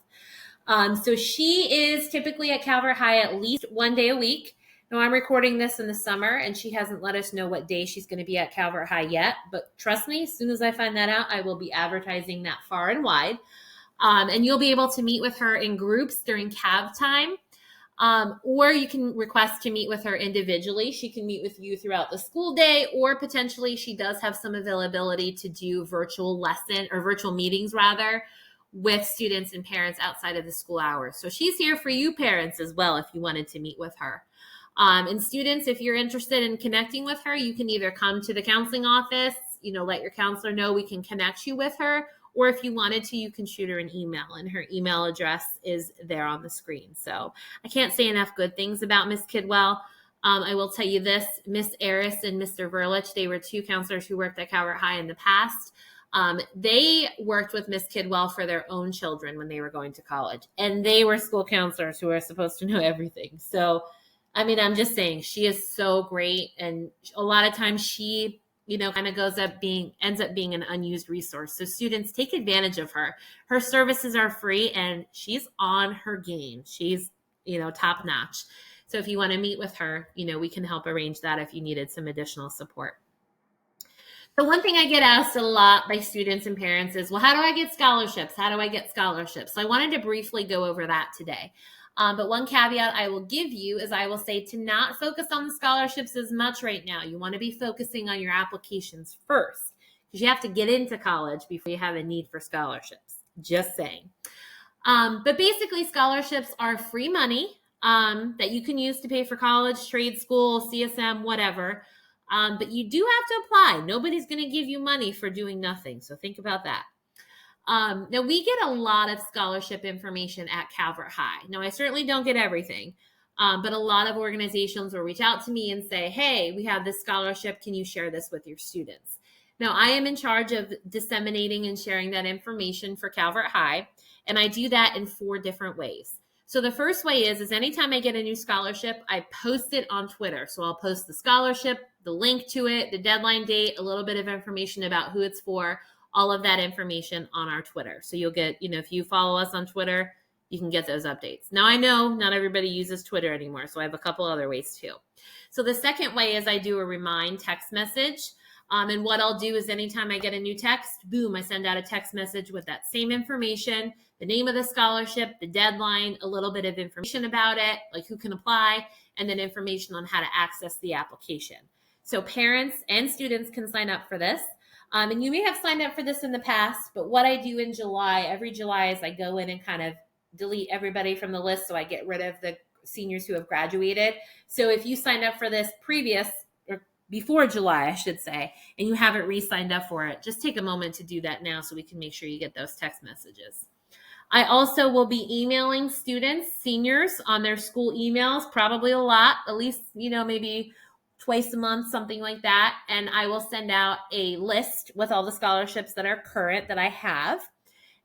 So she is typically at Calvert High at least one day a week. Now, I'm recording this in the summer, and she hasn't let us know what day she's going to be at Calvert High yet. But trust me, as soon as I find that out, I will be advertising that far and wide. And you'll be able to meet with her in groups during CAV time. Or you can request to meet with her individually. She can meet with you throughout the school day, or potentially she does have some availability to do virtual meetings rather, with students and parents outside of the school hours. So she's here for you parents as well if you wanted to meet with her. And students, if you're interested in connecting with her, you can either come to the counseling office, let your counselor know we can connect you with her, or if you wanted to, you can shoot her an email, and her email address is there on the screen. So I can't say enough good things about Miss Kidwell. I will tell you this, Miss Eris and Mr. Verlich, they were two counselors who worked at Calvert High in the past. They worked with Miss Kidwell for their own children when they were going to college, and they were school counselors who are supposed to know everything. So, I'm just saying, she is so great, and a lot of times she kind of ends up being an unused resource. So students, take advantage of her. Her services are free, and she's on her game. She's, top notch. So if you want to meet with her, we can help arrange that if you needed some additional support. The one thing I get asked a lot by students and parents is, well, how do I get scholarships? How do I get scholarships? So I wanted to briefly go over that today. But one caveat I will give you is I will say to not focus on the scholarships as much right now. You want to be focusing on your applications first, because you have to get into college before you have a need for scholarships. Just saying. But basically, scholarships are free money that you can use to pay for college, trade school, CSM, whatever. But you do have to apply. Nobody's going to give you money for doing nothing. So think about that. Now, we get a lot of scholarship information at Calvert High. Now, I certainly don't get everything, but a lot of organizations will reach out to me and say, hey, we have this scholarship. Can you share this with your students? Now, I am in charge of disseminating and sharing that information for Calvert High, and I do that in 4 different ways. So the first way is anytime I get a new scholarship, I post it on Twitter. So I'll post the scholarship, the link to it, the deadline date, a little bit of information about who it's for, all of that information on our Twitter. So you'll get, if you follow us on Twitter, you can get those updates. Now, I know not everybody uses Twitter anymore, so I have a couple other ways too. So the second way is I do a remind text message. And what I'll do is anytime I get a new text, boom, I send out a text message with that same information, the name of the scholarship, the deadline, a little bit of information about it, like who can apply, and then information on how to access the application. So parents and students can sign up for this. And you may have signed up for this in the past, but what I do in every July is I go in and kind of delete everybody from the list, so I get rid of the seniors who have graduated. So if you signed up for this before July, I should say, and you haven't re-signed up for it, just take a moment to do that now so we can make sure you get those text messages. I also will be emailing students, seniors, on their school emails, probably a lot, at least, maybe twice a month, something like that. And I will send out a list with all the scholarships that are current that I have.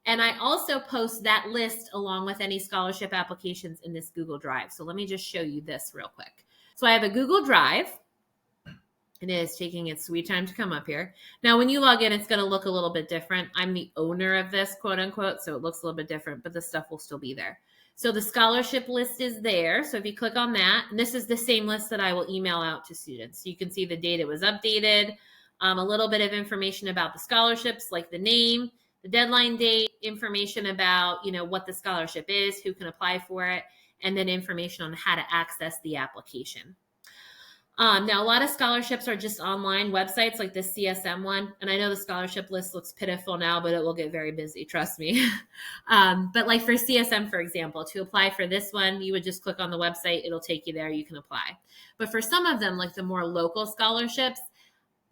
And I also post that list along with any scholarship applications in this Google Drive. So let me just show you this real quick. So I have a Google Drive. It is taking its sweet time to come up here. Now, when you log in, it's going to look a little bit different. I'm the owner of this, quote unquote, so it looks a little bit different, but the stuff will still be there. So the scholarship list is there. So if you click on that, and this is the same list that I will email out to students. So you can see the date it was updated, a little bit of information about the scholarships, like the name, the deadline date, information about, what the scholarship is, who can apply for it, and then information on how to access the application. Now, a lot of scholarships are just online websites like the CSM one. And I know the scholarship list looks pitiful now, but it will get very busy, trust me. But like for CSM, for example, to apply for this one, you would just click on the website. It'll take you there. You can apply. But for some of them, like the more local scholarships,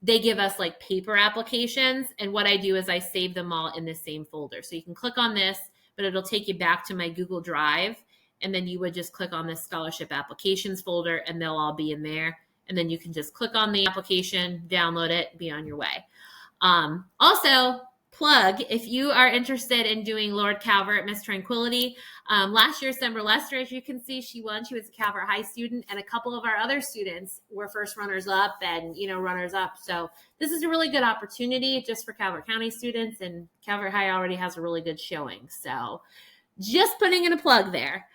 they give us like paper applications. And what I do is I save them all in the same folder. So you can click on this, but it'll take you back to my Google Drive. And then you would just click on this scholarship applications folder and they'll all be in there. And then you can just click on the application, download it, be on your way. Also, plug, if you are interested in doing Lord Calvert, Miss Tranquility, last year, December Lester, as you can see, she won. She was a Calvert High student, and a couple of our other students were first runners up and, runners up. So this is a really good opportunity just for Calvert County students, and Calvert High already has a really good showing. So just putting in a plug there.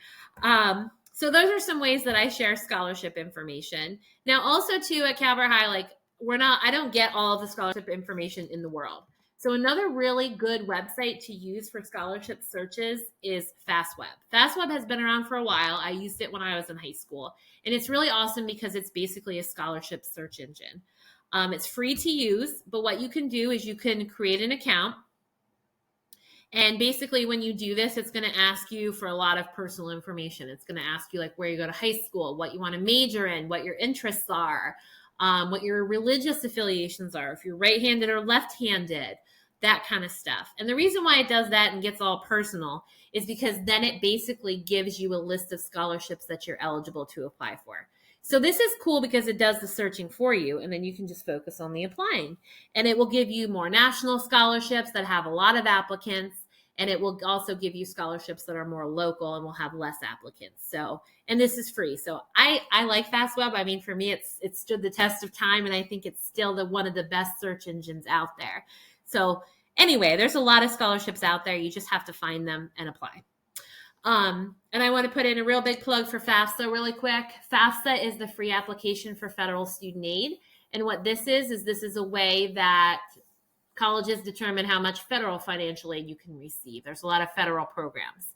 So those are some ways that I share scholarship information. Now, also too, at Calvert High, I don't get all of the scholarship information in the world. So another really good website to use for scholarship searches is FastWeb. FastWeb has been around for a while. I used it when I was in high school, and it's really awesome because it's basically a scholarship search engine. It's free to use, but what you can do is you can create an account. And basically, when you do this, it's going to ask you for a lot of personal information. It's going to ask you like where you go to high school, what you want to major in, what your interests are, what your religious affiliations are, if you're right-handed or left-handed, that kind of stuff. And the reason why it does that and gets all personal is because then it basically gives you a list of scholarships that you're eligible to apply for. So this is cool because it does the searching for you, and then you can just focus on the applying. And it will give you more national scholarships that have a lot of applicants, and it will also give you scholarships that are more local and will have less applicants. So, and this is free. So I like FastWeb. I mean, for me, it's stood the test of time, and I think it's still one of the best search engines out there. So anyway, there's a lot of scholarships out there. You just have to find them and apply. And I want to put in a real big plug for FAFSA really quick. FAFSA is the free application for federal student aid. And what this is a way that colleges determine how much federal financial aid you can receive. There's a lot of federal programs.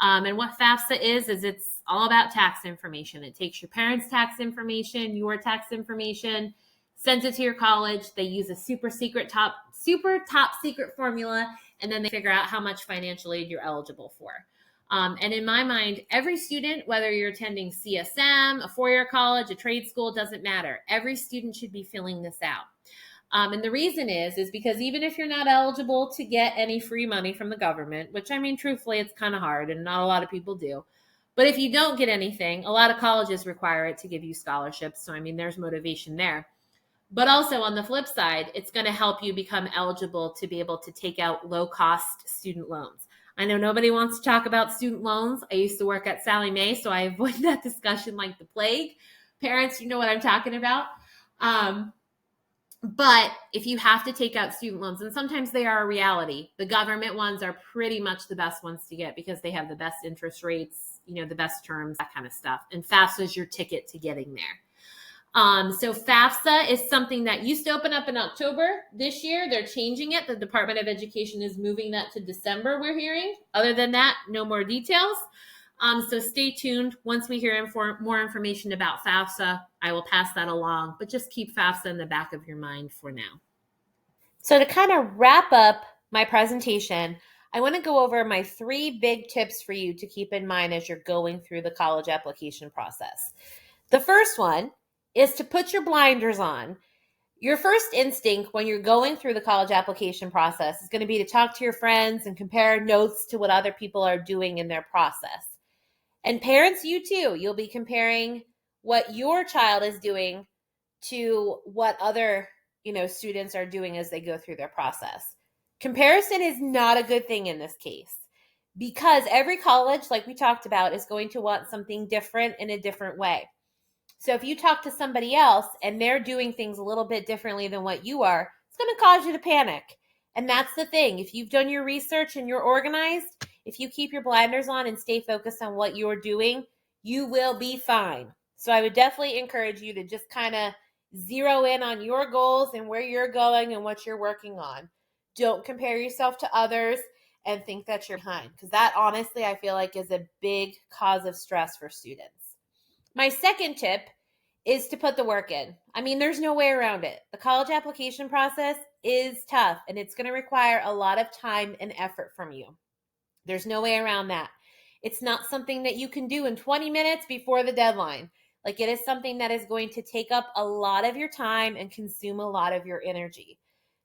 And what FAFSA is it's all about tax information. It takes your parents' tax information, your tax information, sends it to your college. They use a super top secret formula, and then they figure out how much financial aid you're eligible for. And in my mind, every student, whether you're attending CSM, a four-year college, a trade school, doesn't matter. Every student should be filling this out. And the reason is because even if you're not eligible to get any free money from the government, which I mean, truthfully, it's kind of hard and not a lot of people do. But if you don't get anything, a lot of colleges require it to give you scholarships. So, I mean, there's motivation there. But also on the flip side, it's going to help you become eligible to be able to take out low-cost student loans. I know nobody wants to talk about student loans. I used to work at Sallie Mae, so I avoid that discussion like the plague. Parents, you know what I'm talking about. But if you have to take out student loans, and sometimes they are a reality, the government ones are pretty much the best ones to get because they have the best interest rates, the best terms, that kind of stuff. And FAFSA is your ticket to getting there. So FAFSA is something that used to open up in October this year. They're changing it. The Department of Education is moving that to December, we're hearing. Other than that, no more details. So stay tuned. Once we hear more information about FAFSA, I will pass that along, but just keep FAFSA in the back of your mind for now. So to kind of wrap up my presentation, I want to go over my 3 big tips for you to keep in mind as you're going through the college application process. The first one is to put your blinders on. Your first instinct when you're going through the college application process is going to be to talk to your friends and compare notes to what other people are doing in their process. And parents, you too, you'll be comparing what your child is doing to what other, students are doing as they go through their process. Comparison is not a good thing in this case because every college, like we talked about, is going to want something different in a different way. So if you talk to somebody else and they're doing things a little bit differently than what you are, it's going to cause you to panic. And that's the thing. If you've done your research and you're organized, if you keep your blinders on and stay focused on what you're doing, you will be fine. So I would definitely encourage you to just kind of zero in on your goals and where you're going and what you're working on. Don't compare yourself to others and think that you're behind, because that honestly, I feel like is a big cause of stress for students. My second tip is to put the work in. I mean, there's no way around it. The college application process is tough, and it's going to require a lot of time and effort from you. There's no way around that. It's not something that you can do in 20 minutes before the deadline. Like, it is something that is going to take up a lot of your time and consume a lot of your energy.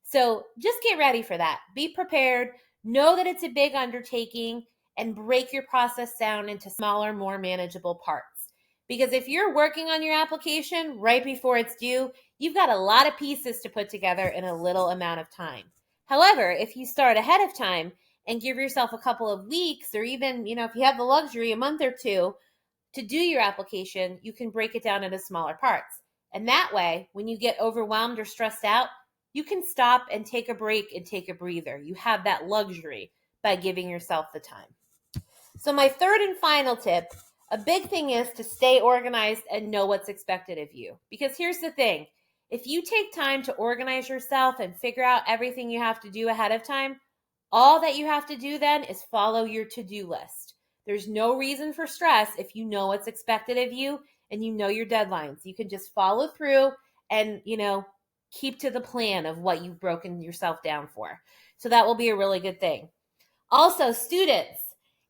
So just get ready for that. Be prepared. Know that it's a big undertaking, and break your process down into smaller, more manageable parts. Because if you're working on your application right before it's due, you've got a lot of pieces to put together in a little amount of time. However, if you start ahead of time and give yourself a couple of weeks, or even, if you have the luxury, a month or two to do your application, you can break it down into smaller parts. And that way, when you get overwhelmed or stressed out, you can stop and take a break and take a breather. You have that luxury by giving yourself the time. So my third and final tip, a big thing, is to stay organized and know what's expected of you. Because here's the thing, if you take time to organize yourself and figure out everything you have to do ahead of time, all that you have to do then is follow your to-do list. There's no reason for stress if you know what's expected of you and you know your deadlines. You can just follow through and, keep to the plan of what you've broken yourself down for. So that will be a really good thing. Also, students,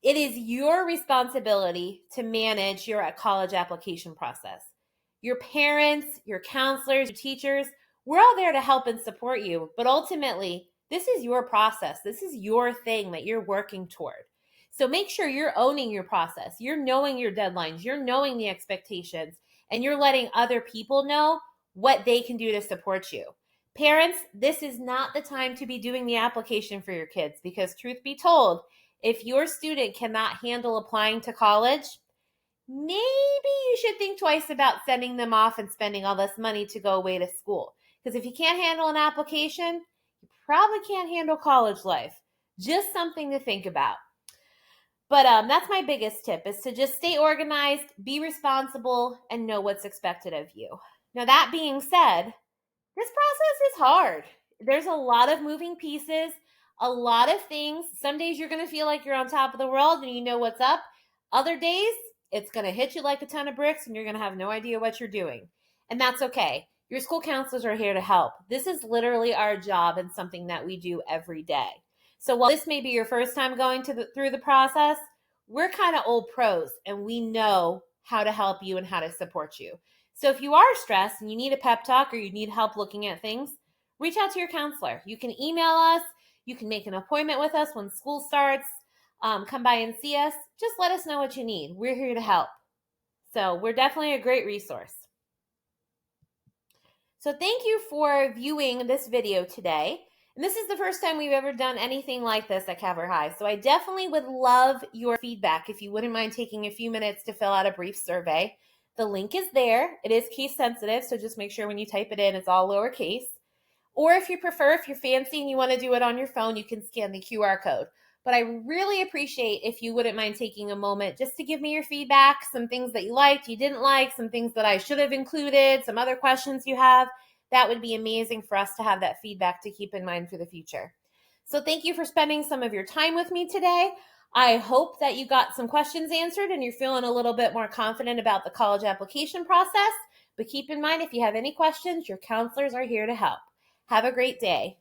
it is your responsibility to manage your college application process. Your parents, your counselors, your teachers, we're all there to help and support you. But ultimately, this is your process. This is your thing that you're working toward. So make sure you're owning your process. You're knowing your deadlines. You're knowing the expectations. And you're letting other people know what they can do to support you. Parents, this is not the time to be doing the application for your kids, because truth be told, if your student cannot handle applying to college, maybe you should think twice about sending them off and spending all this money to go away to school. Because if you can't handle an application, you probably can't handle college life. Just something to think about. But that's my biggest tip, is to just stay organized, be responsible, and know what's expected of you. Now, that being said, this process is hard. There's a lot of moving pieces, a lot of things. Some days you're going to feel like you're on top of the world and you know what's up. Other days, it's going to hit you like a ton of bricks and you're going to have no idea what you're doing. And that's okay. Your school counselors are here to help. This is literally our job and something that we do every day. So while this may be your first time going through the process, we're kind of old pros and we know how to help you and how to support you. So if you are stressed and you need a pep talk or you need help looking at things, reach out to your counselor. You can email us. You can make an appointment with us when school starts. Come by and see us. Just let us know what you need. We're here to help. So we're definitely a great resource. So thank you for viewing this video today. And this is the first time we've ever done anything like this at Calvert High. So I definitely would love your feedback if you wouldn't mind taking a few minutes to fill out a brief survey. The link is there. It is case sensitive, so just make sure when you type it in, it's all lowercase. Or if you prefer, if you're fancy and you want to do it on your phone, you can scan the QR code. But I really appreciate if you wouldn't mind taking a moment just to give me your feedback, some things that you liked, you didn't like, some things that I should have included, some other questions you have. That would be amazing for us to have that feedback to keep in mind for the future. So thank you for spending some of your time with me today. I hope that you got some questions answered and you're feeling a little bit more confident about the college application process. But keep in mind, if you have any questions, your counselors are here to help. Have a great day.